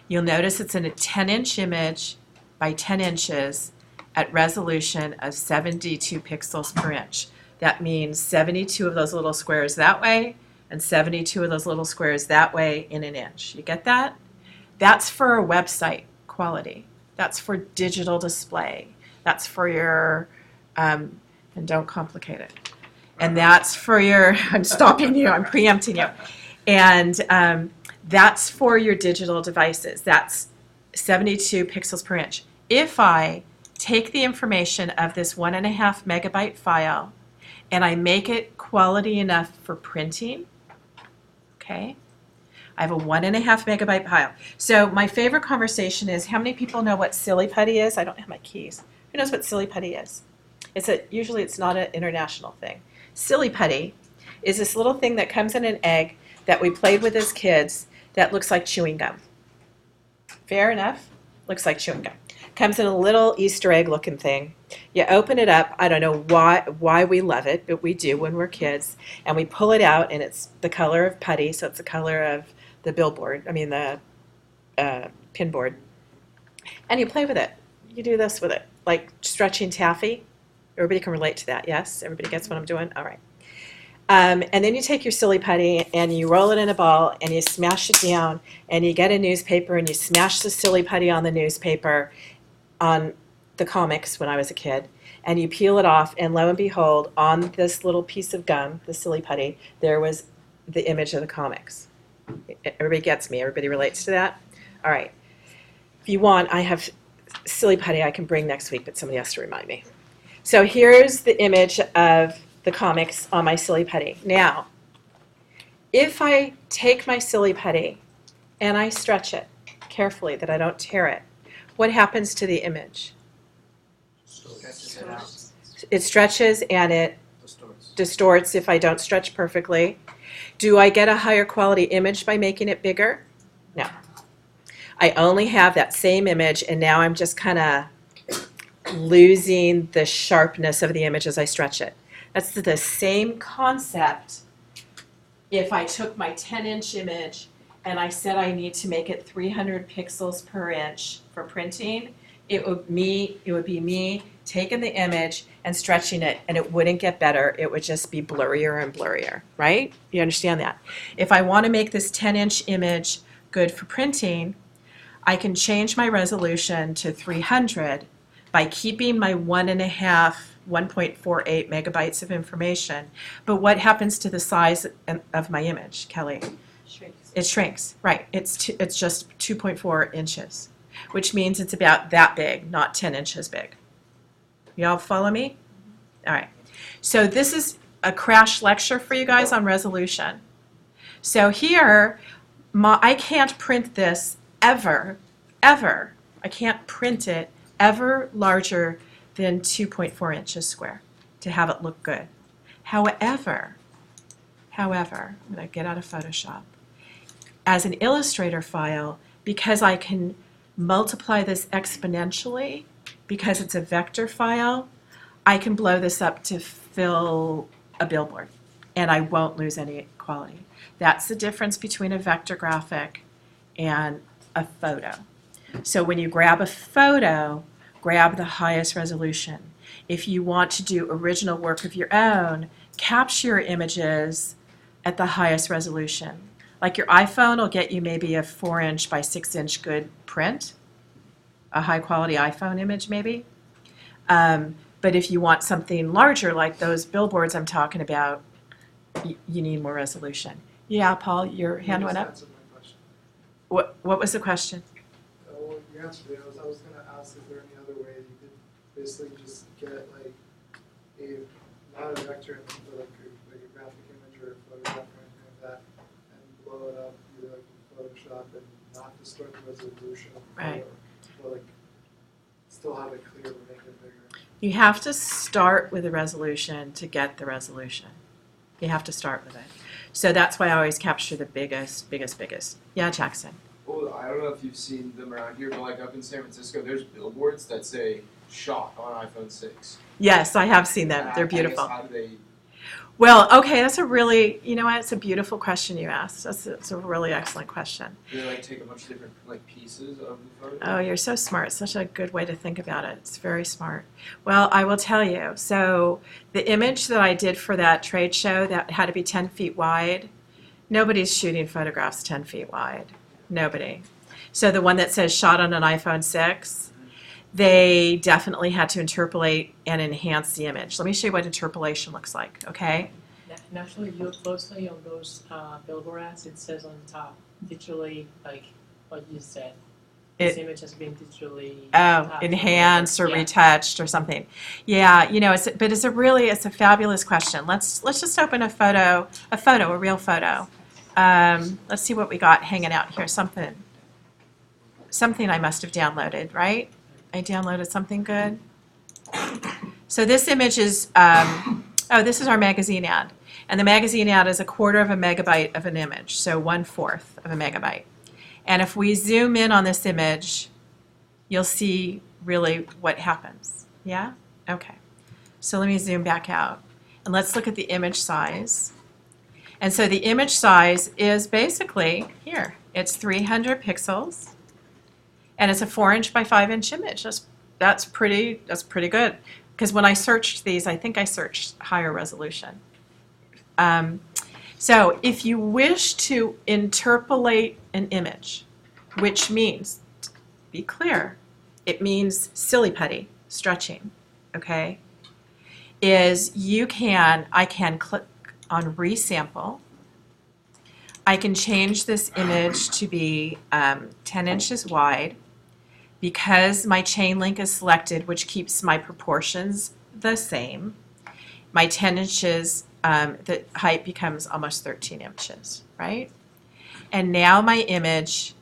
A: you'll notice it's in a 10-inch image by 10 inches at resolution of 72 pixels per inch. That means 72 of those little squares that way and 72 of those little squares that way in an inch. You get that? That's for a website quality. That's for digital display. That's for your, and don't complicate it. And that's for your, I'm stopping you, I'm preempting you. And that's for your digital devices. That's 72 pixels per inch. If I take the information of this 1.5 megabyte file and I make it quality enough for printing. Okay. I have a 1.5 megabyte file. So my favorite conversation is, how many people know what Silly Putty is? I don't have my keys. Who knows what Silly Putty is? Usually it's not an international thing. Silly Putty is this little thing that comes in an egg that we played with as kids that looks like chewing gum. Fair enough? Looks like chewing gum. Comes in a little Easter egg looking thing. You open it up. I don't know why we love it, but we do when we're kids. And we pull it out, and it's the color of putty, so it's the color of the pinboard. And you play with it. You do this with it, like stretching taffy. Everybody can relate to that, yes? Everybody gets what I'm doing? All right. And then you take your Silly Putty and you roll it in a ball and you smash it down and you get a newspaper and you smash the Silly Putty on the newspaper, on the comics when I was a kid, and you peel it off, and lo and behold, on this little piece of gum, the Silly Putty, there was the image of the comics. Everybody gets me? Everybody relates to that? All right. If you want, I have Silly Putty I can bring next week, but somebody has to remind me. So here's the image of the comics on my Silly Putty. Now, if I take my Silly Putty and I stretch it carefully that I don't tear it, what happens to the image?
H: Stretches it out.
A: It stretches and it
H: Distorts.
A: distorts if I don't stretch perfectly. Do I get a higher quality image by making it bigger? No. I only have that same image, and now I'm just kind of losing the sharpness of the image as I stretch it. That's the same concept if I took my 10-inch image and I said I need to make it 300 pixels per inch for printing. It would be me taking the image and stretching it, and it wouldn't get better. It would just be blurrier and blurrier, right? You understand that? If I want to make this 10-inch image good for printing, I can change my resolution to 300 by keeping my 1.48 megabytes of information. But what happens to the size of my image, Kelly?
C: Shrinks.
A: It shrinks, right. It's just 2.4 inches, which means it's about that big, not 10 inches big. Y'all follow me? All right. So this is a crash lecture for you guys on resolution. So here, I can't print this ever. I can't print it ever larger than 2.4 inches square to have it look good. However, I'm going to get out of Photoshop. As an Illustrator file, because I can multiply this exponentially, because it's a vector file, I can blow this up to fill a billboard, and I won't lose any quality. That's the difference between a vector graphic and a photo. So when you grab a photo, grab the highest resolution. If you want to do original work of your own, capture your images at the highest resolution. Like your iPhone will get you maybe a 4-inch by 6-inch good print, a high quality iPhone image maybe. But if you want something larger like those billboards I'm talking about, you need more resolution. Yeah, Paul, your hand went up.
B: Answered my question.
A: What was the question?
B: Well, you answered it. I was going to ask, is there any other way you could basically just get like not a vector, but like a graphic image or a photograph or anything like that, and blow it up either like in Photoshop and not distort the resolution,
A: Right.
B: or like still have it clear but make it bigger.
A: You have to start with the resolution to get the resolution. You have to start with it. So that's why I always capture the biggest. Yeah, Jackson.
J: Well, I don't know if you've seen them around here, but like up in San Francisco, there's billboards that say "shot on iPhone 6."
A: Yes, I have seen them. They're
J: I guess
A: beautiful.
J: how do they?
A: Well, okay, that's a really, you know what, it's a beautiful question you asked. That's a really excellent question.
J: Do they like take a bunch of different like pieces of the photo?
A: Oh, you're so smart. Such a good way to think about it. It's very smart. Well, I will tell you. So the image that I did for that trade show that had to be 10 feet wide, nobody's shooting photographs 10 feet wide. Nobody. So the one that says shot on an iPhone 6, they definitely had to interpolate and enhance the image. Let me show you what interpolation looks like, okay?
K: And actually, if you look closely on those billboard ads, it says on the top, literally like what you said. This
A: It-
K: image has been digitally.
A: Oh, enhanced or
K: Yeah.
A: retouched or something. Yeah, you know, it's a fabulous question. Let's just open a real photo. Let's see what we got hanging out here. Something I must have downloaded, right? I downloaded something good. So this image is, this is our magazine ad. And the magazine ad is 1/4 of a megabyte of an image, so 1/4 of a megabyte. And if we zoom in on this image, you'll see really what happens. Yeah? Okay. So let me zoom back out. And let's look at the image size. And so the image size is basically here. It's 300 pixels. And it's a 4-inch by 5-inch image. That's pretty good. Because when I searched these, I think I searched higher resolution. So if you wish to interpolate an image, which means, to be clear, it means silly putty, stretching, okay, I can click on resample. I can change this image to be 10 inches wide because my chain link is selected, which keeps my proportions the same. My 10 inches, the height becomes almost 13 inches, right? And now my image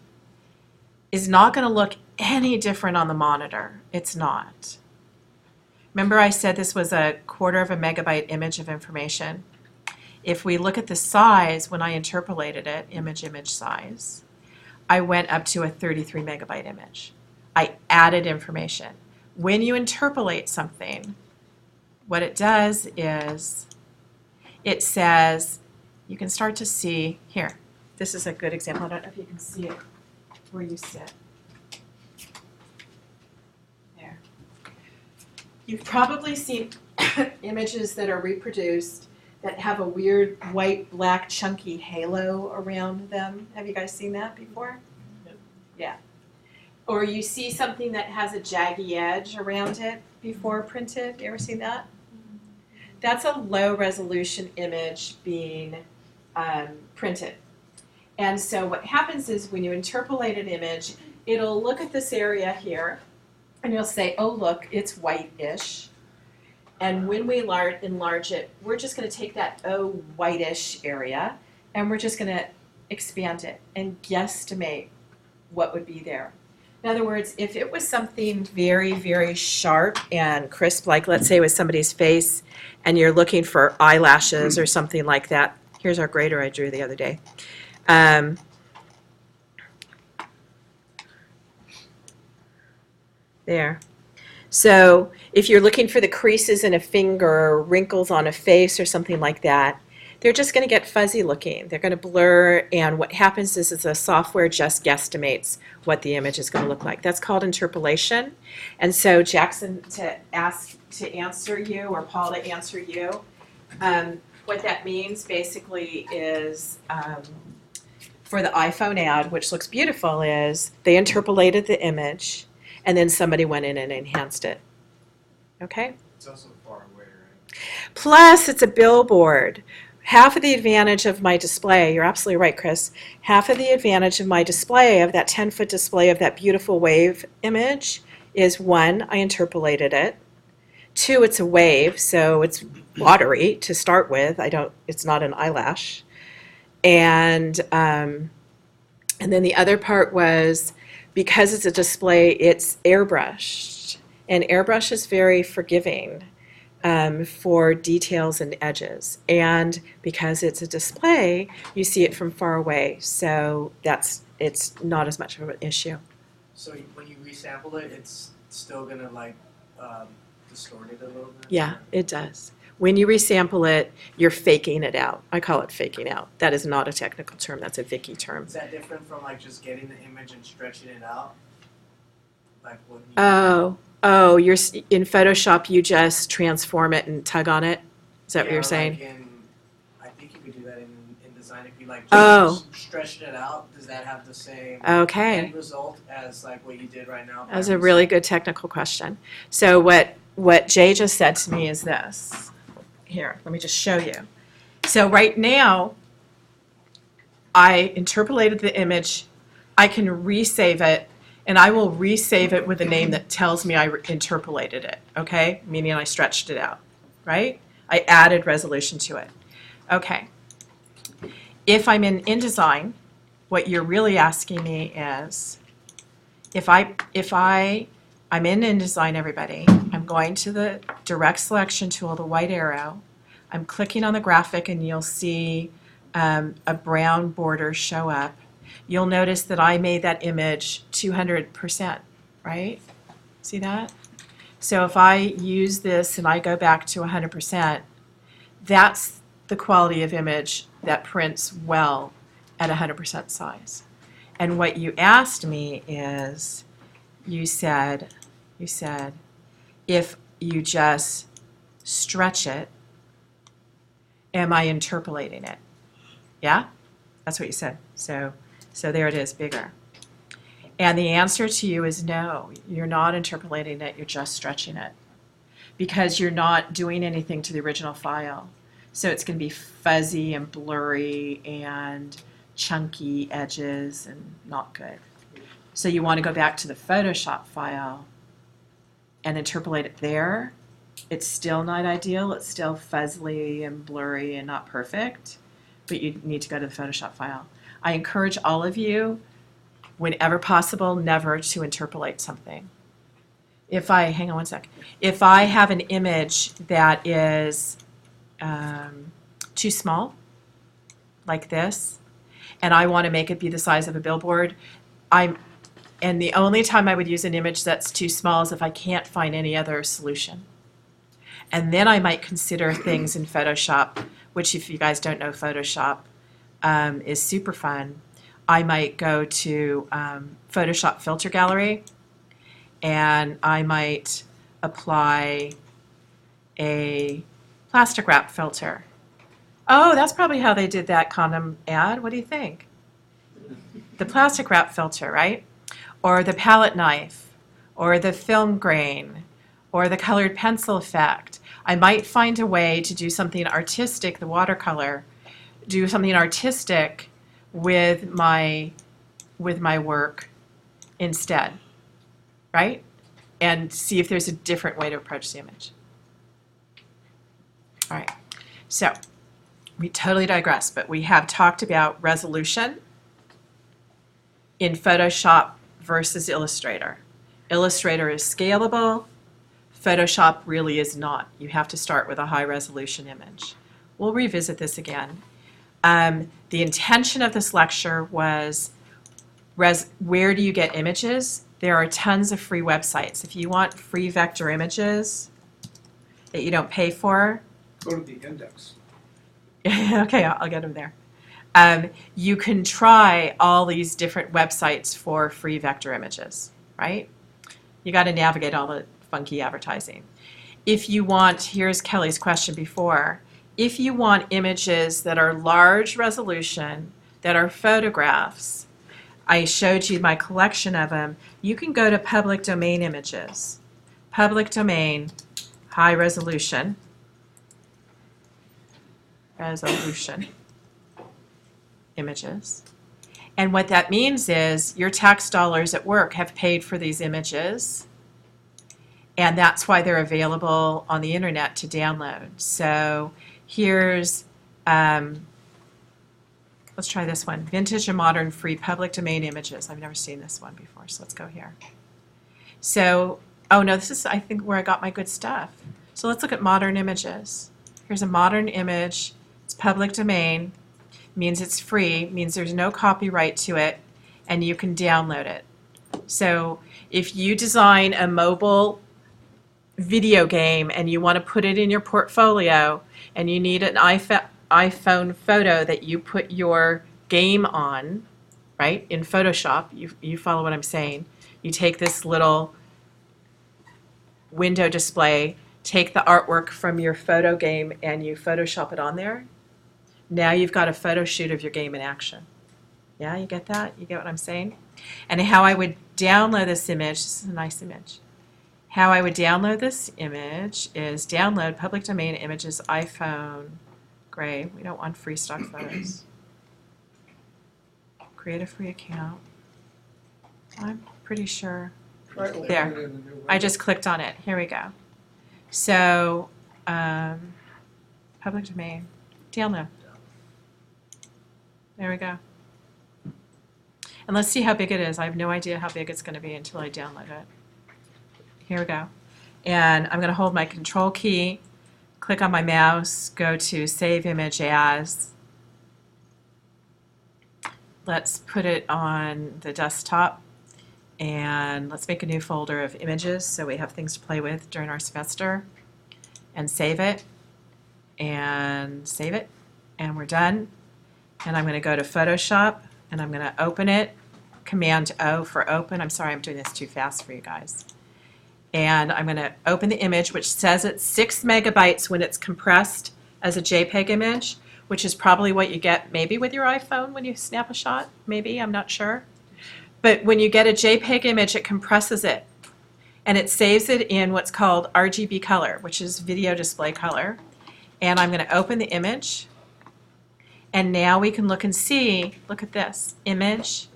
A: is not going to look any different on the monitor. It's not. Remember I said this was 1/4 of a megabyte image of information? If we look at the size, when I interpolated it, image size, I went up to a 33 megabyte image. I added information. When you interpolate something, what it does is it says, you can start to see, here, this is a good example. I don't know if you can see it where you sit. There. You've probably seen images that are reproduced that have a weird white, black, chunky halo around them. Have you guys seen that before?
K: Yep.
A: Yeah. Or you see something that has a jaggy edge around it before printed. You ever seen that? That's a low resolution image being printed. And so what happens is when you interpolate an image, it'll look at this area here and you'll say, oh look, it's whitish. And when we enlarge it, we're just going to take that whitish area and we're just going to expand it and guesstimate what would be there. In other words, if it was something very, very sharp and crisp, like let's say it was somebody's face and you're looking for eyelashes or something like that. Here's our grader I drew the other day. There. So if you're looking for the creases in a finger or wrinkles on a face or something like that, they're just going to get fuzzy looking. They're going to blur, and what happens is the software just guesstimates what the image is going to look like. That's called interpolation. And so Jackson, to answer you, or Paul to answer you, what that means basically is for the iPhone ad, which looks beautiful, is they interpolated the image and then somebody went in and enhanced it. Okay?
G: It's also far away, right?
A: Plus, it's a billboard. Half of the advantage of my display, you're absolutely right, Chris, half of the advantage of my display, of that 10-foot display of that beautiful wave image, is 1, I interpolated it. 2, it's a wave, so it's watery to start with. It's not an eyelash. And then the other part was, because it's a display, it's airbrushed. And airbrush is very forgiving for details and edges. And because it's a display, you see it from far away. So it's not as much of an issue.
H: So when you resample it, it's still gonna distort it a little bit?
A: Yeah, it does. When you resample it, you're faking it out. I call it faking out. That is not a technical term. That's a Vicky term.
H: Is that different from just getting the image and stretching it out? Like what?
A: You're in Photoshop. You just transform it and tug on it. Is that what you're saying?
H: I think you could do that in design if you stretched it out. Does that have the same end result as what you did right now?
A: That's a really good technical question. So what Jay just said to me is this. Here, let me just show you. So right now, I interpolated the image. I can resave it, and I will resave it with a name that tells me I interpolated it, okay? Meaning I stretched it out, right? I added resolution to it. Okay. If I'm in InDesign, what you're really asking me is, I'm in InDesign, everybody, I'm going to the direct selection tool, the white arrow, I'm clicking on the graphic and you'll see a brown border show up. You'll notice that I made that image 200%, right? See that? So if I use this and I go back to 100%, that's the quality of image that prints well at 100% size. And what you asked me is, you said, if you just stretch it, am I interpolating it? Yeah? That's what you said. So there it is, bigger. And the answer to you is no, you're not interpolating it, you're just stretching it. Because you're not doing anything to the original file. So it's going to be fuzzy and blurry and chunky edges and not good. So you want to go back to the Photoshop file and interpolate it there. It's still not ideal, it's still fuzzy and blurry and not perfect, but you need to go to the Photoshop file. I encourage all of you, whenever possible, never to interpolate something. Hang on one sec. If I have an image that is too small, like this, and I want to make it be the size of a billboard, and the only time I would use an image that's too small is if I can't find any other solution. And then I might consider things in Photoshop, which if you guys don't know Photoshop, is super fun. I might go to Photoshop Filter Gallery, and I might apply a plastic wrap filter. Oh, that's probably how they did that condom ad. What do you think? The plastic wrap filter, right? Or the palette knife, or the film grain, or the colored pencil effect. I might find a way to do something artistic, the watercolor, do something artistic with my work instead, right? And see if there's a different way to approach the image. All right, so we totally digress, but we have talked about resolution in Photoshop versus Illustrator. Illustrator is scalable. Photoshop really is not. You have to start with a high resolution image. We'll revisit this again. The intention of this lecture was where do you get images? There are tons of free websites. If you want free vector images that you don't pay for,
F: Go to the index.
A: okay, I'll get them there. You can try all these different websites for free vector images, right? You got to navigate all the funky advertising. If you want, here's Kelly's question before, if you want images that are large resolution, that are photographs, I showed you my collection of them, you can go to public domain images. Public domain, high resolution, images. And what that means is your tax dollars at work have paid for these images, and that's why they're available on the internet to download. So here's, let's try this one, vintage and modern free public domain images. I've never seen this one before, so let's go here. So, oh no, this is, I think, where I got my good stuff. So let's look at modern images. Here's a modern image. It's public domain, means it's free, means there's no copyright to it, and you can download it. So if you design a mobile video game and you want to put it in your portfolio and you need an iPhone photo that you put your game on, right, in Photoshop, you follow what I'm saying. You take this little window display, take the artwork from your photo game and you Photoshop it on there. Now you've got a photo shoot of your game in action. Yeah, you get that? You get what I'm saying? And how I would download this image, this is a nice image. How I would download this image is download public domain images, iPhone, gray. We don't want free stock photos. Create a free account. I'm pretty sure.
B: Try opening
A: There.
B: it in the new window.
A: I just clicked on it. Here we go. So, public domain, download. There we go. And let's see how big it is. I have no idea how big it's going to be until I download it. Here we go. And I'm going to hold my control key, click on my mouse, go to save image as. Let's put it on the desktop. And let's make a new folder of images so we have things to play with during our semester. And save it. And save it. And we're done. And I'm going to go to Photoshop and I'm going to open it. Command O for open. I'm sorry I'm doing this too fast for you guys. And I'm going to open the image, which says it's 6 megabytes when it's compressed as a JPEG image, which is probably what you get maybe with your iPhone when you snap a shot. Maybe, I'm not sure. But when you get a JPEG image, it compresses it. And it saves it in what's called RGB color, which is video display color. And I'm going to open the image. And now we can look and see, look at this, image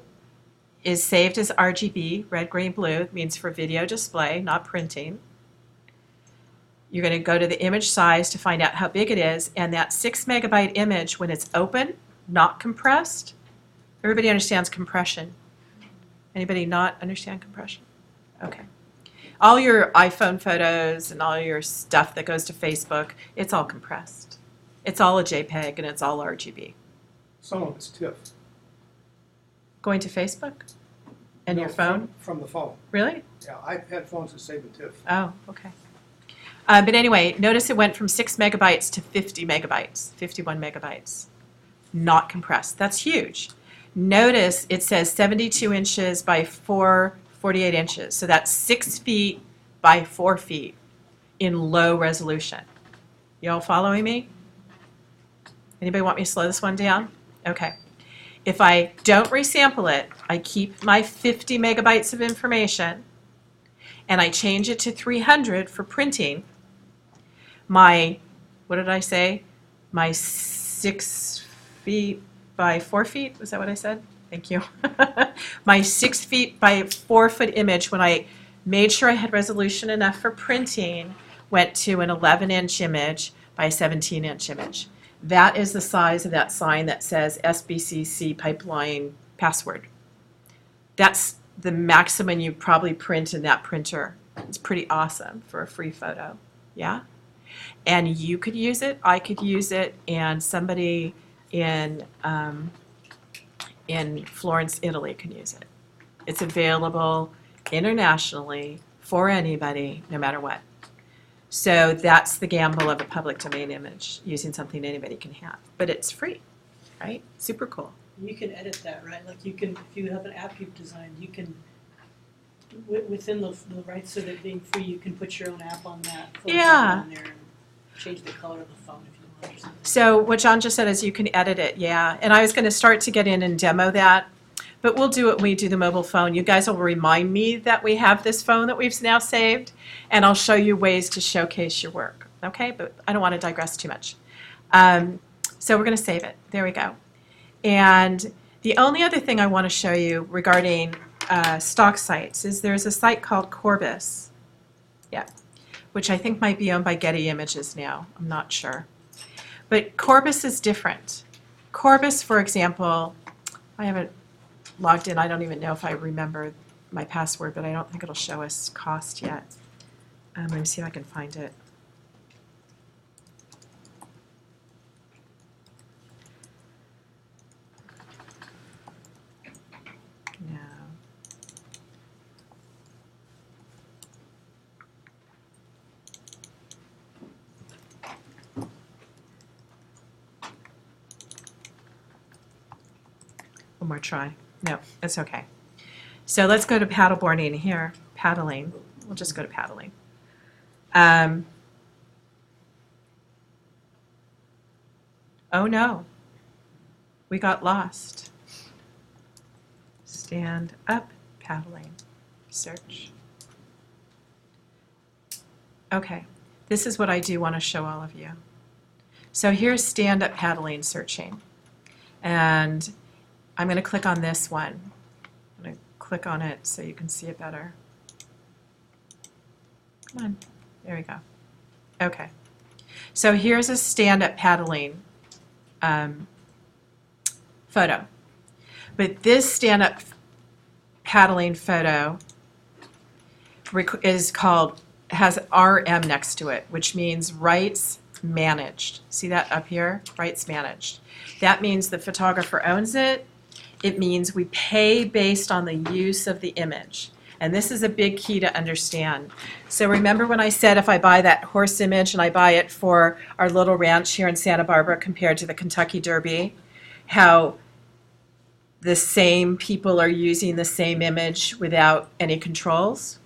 A: is saved as RGB, red, green, blue, means for video display, not printing. You're going to go to the image size to find out how big it is, and that 6 megabyte image, when it's open, not compressed, everybody understands compression. Anybody not understand compression? Okay. All your iPhone photos and all your stuff that goes to Facebook, it's all compressed. It's all a JPEG and it's all RGB.
F: Some of it's TIFF.
A: Going to Facebook? And
F: No,
A: your phone?
F: From the phone.
A: Really?
F: Yeah, I've had phones that save the TIFF.
A: Oh, okay. But anyway, notice it went from 6 megabytes to 50 megabytes, 51 megabytes. Not compressed. That's huge. Notice it says 72 inches by 48 inches. So that's 6 feet by 4 feet in low resolution. You all following me? Anybody want me to slow this one down? Okay. If I don't resample it, I keep my 50 megabytes of information and I change it to 300 for printing. My, what did I say? My 6 feet by 4 feet, was that what I said? Thank you. My 6 feet by 4 foot image, when I made sure I had resolution enough for printing, went to an 11-inch image by a 17-inch image. That is the size of that sign that says SBCC pipeline password. That's the maximum you probably print in that printer. It's pretty awesome for a free photo. Yeah? And you could use it, I could use it, and somebody in Florence, Italy can use it. It's available internationally for anybody, no matter what. So that's the gamble of a public domain image, using something anybody can have. But it's free, right? Super cool.
D: You can edit that, right? Like you can, if you have an app you've designed, you can, within the rights of it being free, you can put your own app on that.
A: Yeah.
D: On there and change the color of the phone if you want or something.
A: So what John just said is you can edit it, yeah. And I was going to start to get in and demo that. But we'll do it when we do the mobile phone. You guys will remind me that we have this phone that we've now saved, and I'll show you ways to showcase your work, okay? But I don't want to digress too much. So we're going to save it. There we go. And the only other thing I want to show you regarding stock sites is there's a site called Corbis, yeah, which I think might be owned by Getty Images now. I'm not sure. But Corbis is different. Corbis, for example, I haven't logged in. I don't even know if I remember my password, but I don't think it'll show us cost yet. Let me see if I can find it. No. One more try. No, it's okay. So let's go to paddleboarding here. Paddling. We'll just go to paddling. Oh no, we got lost. Stand up paddling. Search. Okay, this is what I do want to show all of you. So here's stand up paddling searching. And I'm going to click on this one. I'm going to click on it so you can see it better. Come on, there we go. Okay, so here's a stand-up paddling photo. But this stand-up paddling photo has RM next to it, which means rights managed. See that up here? Rights managed. That means the photographer owns it. It means we pay based on the use of the image. And this is a big key to understand. So remember when I said if I buy that horse image and I buy it for our little ranch here in Santa Barbara compared to the Kentucky Derby, how the same people are using the same image without any controls?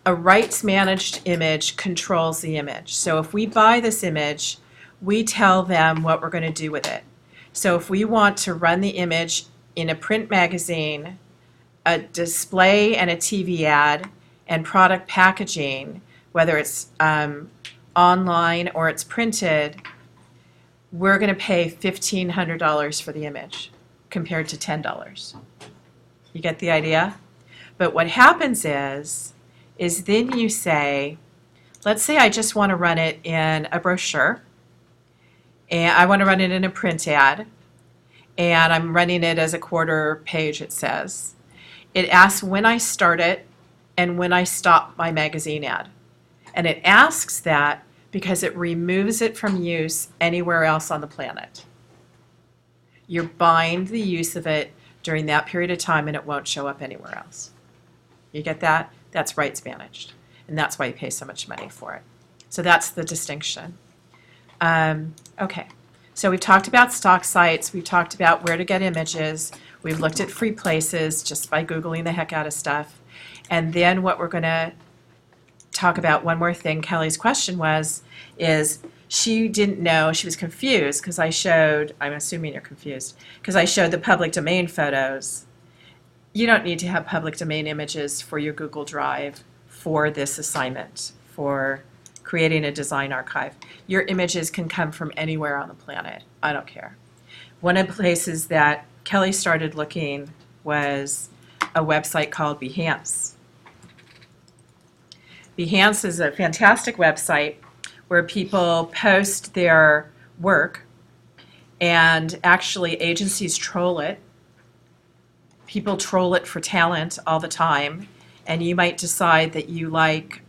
A: A rights managed image controls the image. So if we buy this image, we tell them what we're going to do with it. So if we want to run the image in a print magazine, a display and a TV ad, and product packaging, whether it's online or it's printed, we're going to pay $1,500 for the image compared to $10. You get the idea? But what happens is then you say, let's say I just want to run it in a brochure, and I want to run it in a print ad, and I'm running it as a quarter page, it says. It asks when I start it and when I stop my magazine ad. And it asks that because it removes it from use anywhere else on the planet. You're buying the use of it during that period of time and it won't show up anywhere else. You get that? That's rights managed. And that's why you pay so much money for it. So that's the distinction. Okay, so we've talked about stock sites. We've talked about where to get images. We've looked at free places just by Googling the heck out of stuff. And then what we're going to talk about, one more thing Kelly's question is she didn't know, she was confused because I showed, I'm assuming you're confused, because I showed the public domain photos. You don't need to have public domain images for your Google Drive for this assignment, for creating a design archive. Your images can come from anywhere on the planet. I don't care. One of the places that Kelly started looking was a website called Behance. Behance is a fantastic website where people post their work, and actually agencies troll it. People troll it for talent all the time, and you might decide that you like,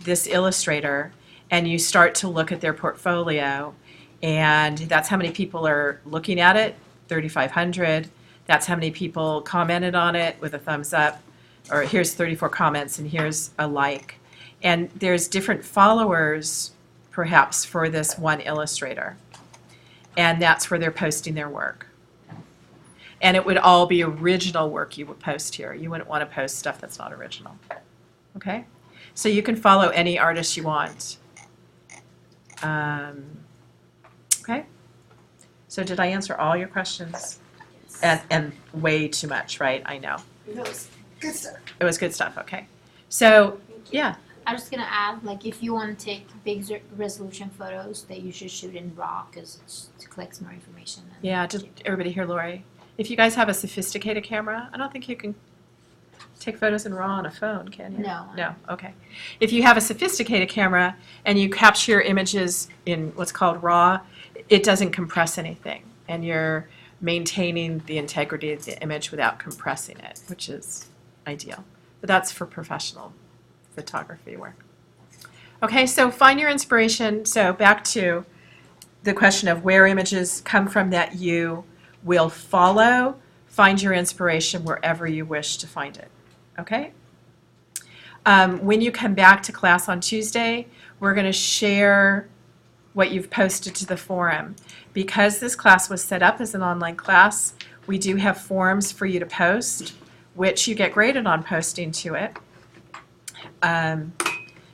A: this illustrator, and you start to look at their portfolio, and that's how many people are looking at it, 3,500. That's how many people commented on it with a thumbs up, or here's 34 comments and here's a like. And there's different followers, perhaps, for this one illustrator. And that's where they're posting their work. And it would all be original work you would post here. You wouldn't want to post stuff that's not original. Okay? So you can follow any artist you want. Okay? So did I answer all your questions? And way too much, right? I know.
C: It was good stuff.
A: It was good stuff, okay. So, yeah.
I: I was gonna add, like, if you want to take big resolution photos, that you should shoot in RAW because it collects more information.
A: Yeah, did everybody hear Lori? If you guys have a sophisticated camera, I don't think you can take photos in RAW on a phone, can you?
I: No.
A: No, okay. If you have a sophisticated camera and you capture your images in what's called RAW, it doesn't compress anything, and you're maintaining the integrity of the image without compressing it, which is ideal. But that's for professional photography work. Okay, so find your inspiration. So back to the question of where images come from that you will follow. Find your inspiration wherever you wish to find it. Okay? When you come back to class on Tuesday, we're going to share what you've posted to the forum. Because this class was set up as an online class, we do have forums for you to post, which you get graded on posting to it.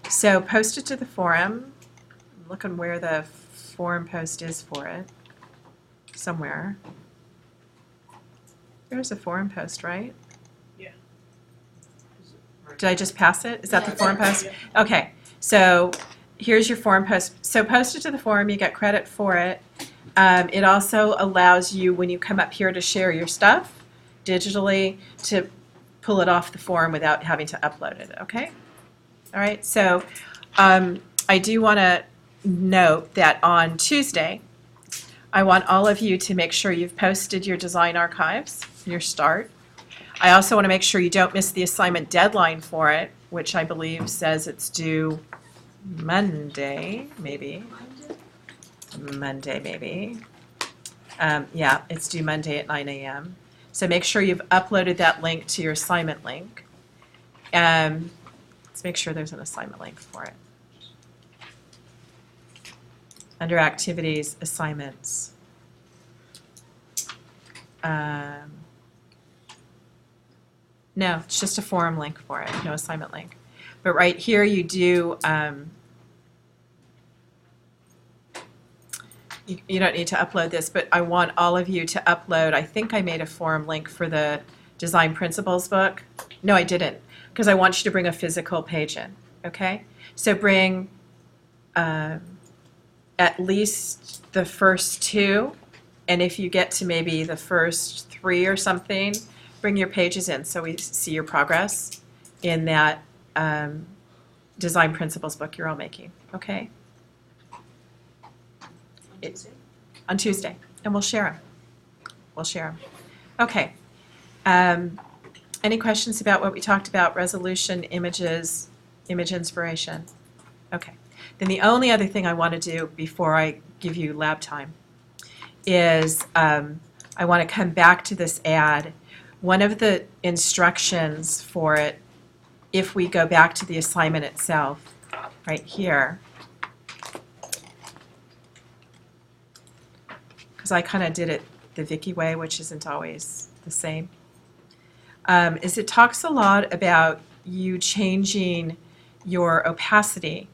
A: So post it to the forum. I'm looking where the forum post is for it. Somewhere. There's a forum post, right?
D: Yeah.
A: Did I just pass it? Is that the forum post? Okay, so here's your forum post. So post it to the forum, you get credit for it. It also allows you, when you come up here to share your stuff, digitally to pull it off the form without having to upload it, okay? All right, so I do want to note that on Tuesday, I want all of you to make sure you've posted your design archives, your start. I also want to make sure you don't miss the assignment deadline for it, which I believe says it's due Monday, maybe. Monday, maybe. Yeah, it's due Monday at 9 a.m. So make sure you've uploaded that link to your assignment link. Let's make sure there's an assignment link for it. Under activities, assignments. No, it's just a forum link for it, no assignment link. But right here you do, you don't need to upload this, but I want all of you to upload, I think I made a forum link for the Design Principles book. No, I didn't, because I want you to bring a physical page in, okay? So bring at least the first 2, and if you get to maybe the first 3 or something, bring your pages in so we see your progress in that Design Principles book you're all making, okay? On Tuesday, and we'll share them. We'll share them. Okay. Any questions about what we talked about, resolution, images, image inspiration? Okay. Then the only other thing I want to do before I give you lab time is I want to come back to this ad. One of the instructions for it, if we go back to the assignment itself, right here, because I kind of did it the Vicky way, which isn't always the same, is it talks a lot about you changing your opacity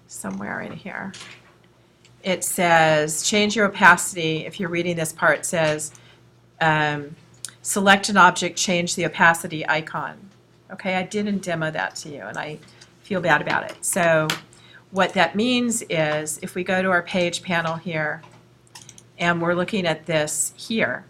A: somewhere in here. It says, change your opacity. If you're reading this part, it says, select an object, change the opacity icon. Okay, I didn't demo that to you, and I feel bad about it. So what that means is, if we go to our page panel here, and we're looking at this here,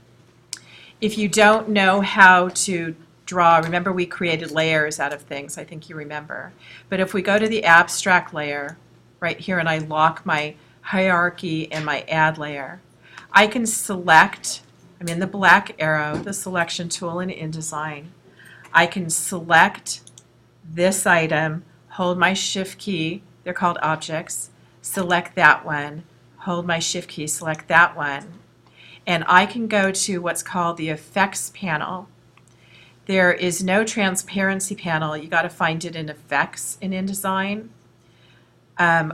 A: if you don't know how to draw, remember we created layers out of things, I think you remember. But if we go to the abstract layer, right here, and I lock my hierarchy and my add layer, I can select, I'm in the black arrow, the selection tool in InDesign. I can select this item, hold my shift key, they're called objects, select that one, hold my shift key, select that one, and I can go to what's called the effects panel. There is no transparency panel, you got to find it in effects in InDesign,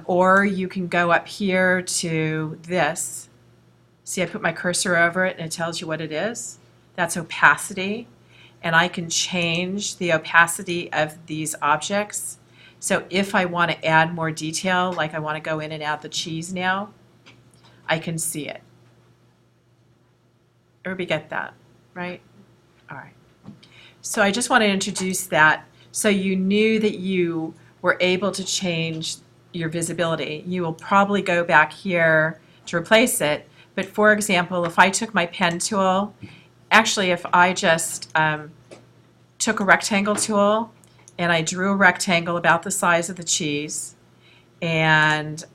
A: or you can go up here to this. See, I put my cursor over it and it tells you what it is. That's opacity, and I can change the opacity of these objects. So if I want to add more detail, like I want to go in and add the cheese now, I can see it. Everybody get that, right? All right. So I just want to introduce that so you knew that you were able to change your visibility. You will probably go back here to replace it, but for example, if I took my pen tool, actually if I just took a rectangle tool and I drew a rectangle about the size of the cheese, and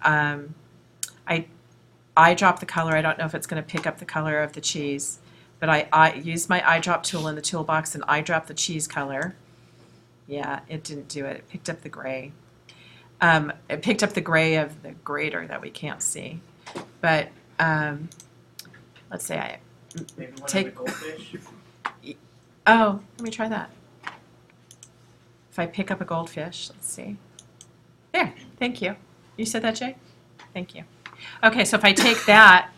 A: I drop the color. I don't know if it's going to pick up the color of the cheese, but I used my eyedrop tool in the toolbox and eyedrop the cheese color. Yeah, it didn't do it. It picked up the gray. It picked up the gray of the grater that we can't see. But let's say I
H: Maybe one
A: take.
H: of the goldfish.
A: Oh, let me try that. If I pick up a goldfish, let's see. There, thank you. You said that, Jay? Thank you. Okay, so if I take that,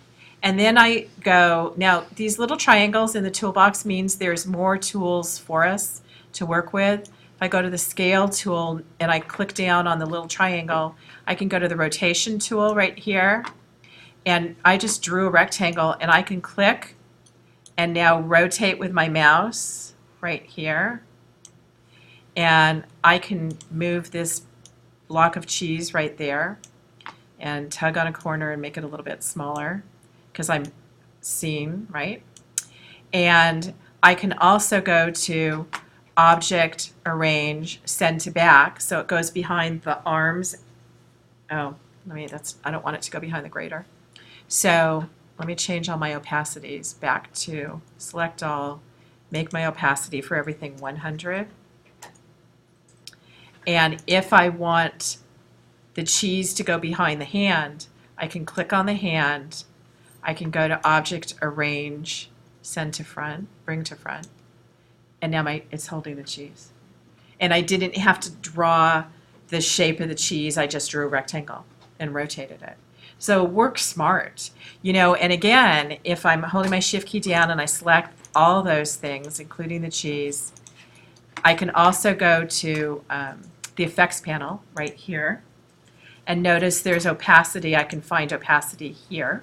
A: and then I go, now these little triangles in the toolbox means there's more tools for us to work with. If I go to the scale tool and I click down on the little triangle, I can go to the rotation tool right here, and I just drew a rectangle, and I can click and now rotate with my mouse right here, and I can move this block of cheese right there and tug on a corner and make it a little bit smaller because I'm seeing, right? And I can also go to Object, Arrange, Send to Back, so it goes behind the arms. Oh, I don't want it to go behind the grater. So let me change all my opacities back to Select All, make my opacity for everything 100. And if I want the cheese to go behind the hand, I can click on the hand, I can go to Object, Arrange, Send to Front, Bring to Front, and now it's holding the cheese. And I didn't have to draw the shape of the cheese, I just drew a rectangle and rotated it. So work smart, and again, if I'm holding my Shift key down and I select all those things, including the cheese, I can also go to the Effects panel right here, and notice there's opacity. I can find opacity here.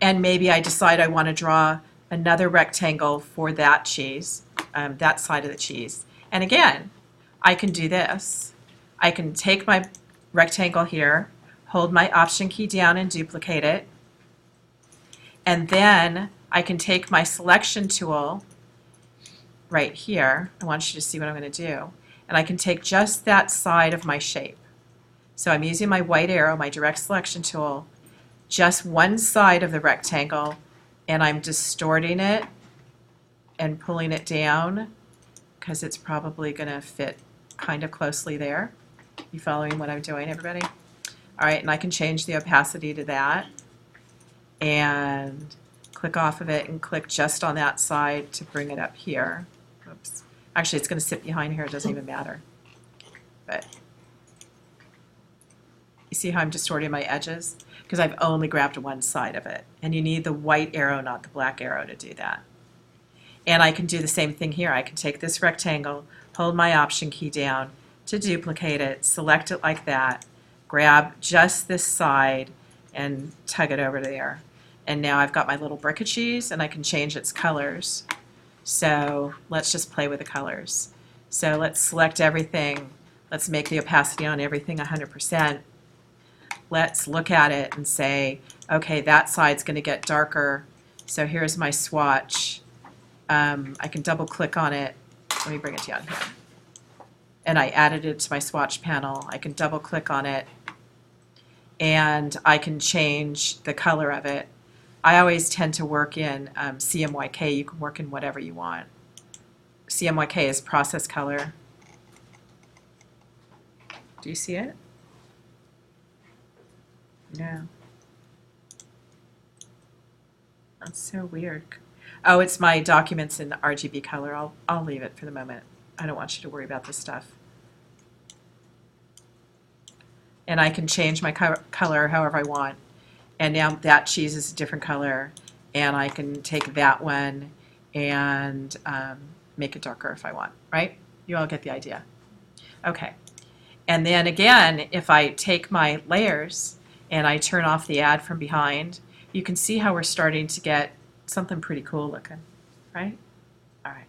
A: And maybe I decide I want to draw another rectangle for that cheese, that side of the cheese. And again, I can do this. I can take my rectangle here, hold my Option key down and duplicate it. And then I can take my Selection tool right here. I want you to see what I'm going to do. And I can take just that side of my shape. So I'm using my white arrow, my Direct Selection tool, just one side of the rectangle, and I'm distorting it and pulling it down because it's probably going to fit kind of closely there. You following what I'm doing, everybody? All right, and I can change the opacity to that and click off of it and click just on that side to bring it up here. Oops. Actually, it's going to sit behind here. It doesn't even matter. But you see how I'm distorting my edges? Because I've only grabbed one side of it. And you need the white arrow, not the black arrow, to do that. And I can do the same thing here. I can take this rectangle, hold my Option key down to duplicate it, select it like that, grab just this side, and tug it over to there. And now I've got my little brick of cheese, and I can change its colors. So let's just play with the colors. So let's select everything. Let's make the opacity on everything 100%. Let's look at it and say, okay, that side's going to get darker. So here's my swatch. I can double click on it. Let me bring it down here. And I added it to my swatch panel. I can double click on it and I can change the color of it. I always tend to work in CMYK. You can work in whatever you want. CMYK is process color. Do you see it? No. That's so weird. Oh, it's my documents in RGB color. I'll leave it for the moment. I don't want you to worry about this stuff. And I can change my color however I want. And now that cheese is a different color. And I can take that one and make it darker if I want, right? You all get the idea. Okay. And then again, if I take my layers and I turn off the add from behind, you can see how we're starting to get something pretty cool looking, right? All right.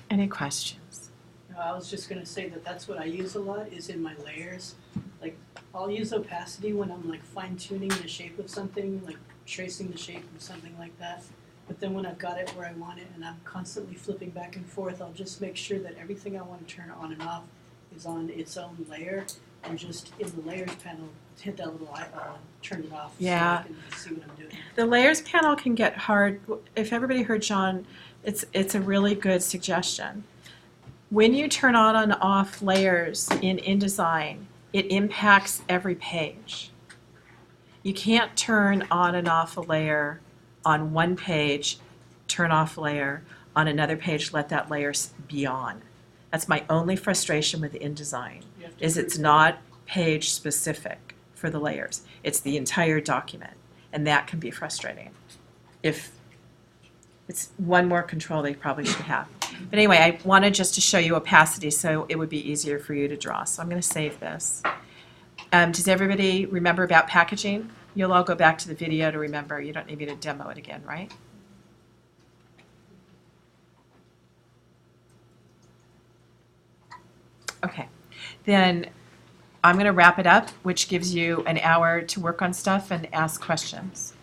A: Any questions?
D: No, I was just gonna say that that's what I use a lot is in my layers. Like I'll use opacity when I'm like fine tuning the shape of something, like tracing the shape of something like that. But then when I've got it where I want it and I'm constantly flipping back and forth, I'll just make sure that everything I want to turn on and off is on its own layer, and just in the layers panel hit that little icon, turn it off,
A: Yeah.
D: so I can see what I'm doing.
A: The layers panel can get hard. If everybody heard John, it's a really good suggestion. When you turn on and off layers in InDesign, it impacts every page. You can't turn on and off a layer on one page, turn off a layer on another page, let that layer be on. That's my only frustration with InDesign, is it's not page specific for the layers. It's the entire document, and that can be frustrating. If it's one more control they probably should have. But anyway, I wanted just to show you opacity so it would be easier for you to draw. So I'm going to save this. Does everybody remember about packaging? You'll all go back to the video to remember. You don't need me to demo it again, right? Okay, then I'm going to wrap it up, which gives you an hour to work on stuff and ask questions.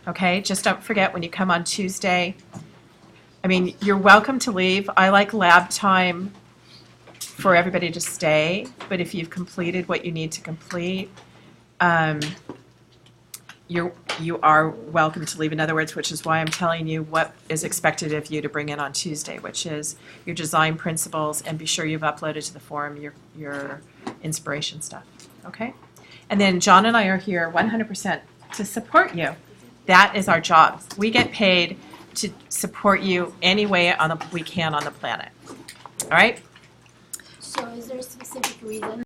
A: Okay, just don't forget when you come on Tuesday. I mean, you're welcome to leave. I like lab time for everybody to stay, but if you've completed what you need to complete, you are welcome to leave. In other words, which is why I'm telling you what is expected of you to bring in on Tuesday, which is your design principles, and be sure you've uploaded to the forum your inspiration stuff. Okay? And then John and I are here 100% to support you. That is our job. We get paid to support you any way we can on the planet. All right?
I: So is there a specific reason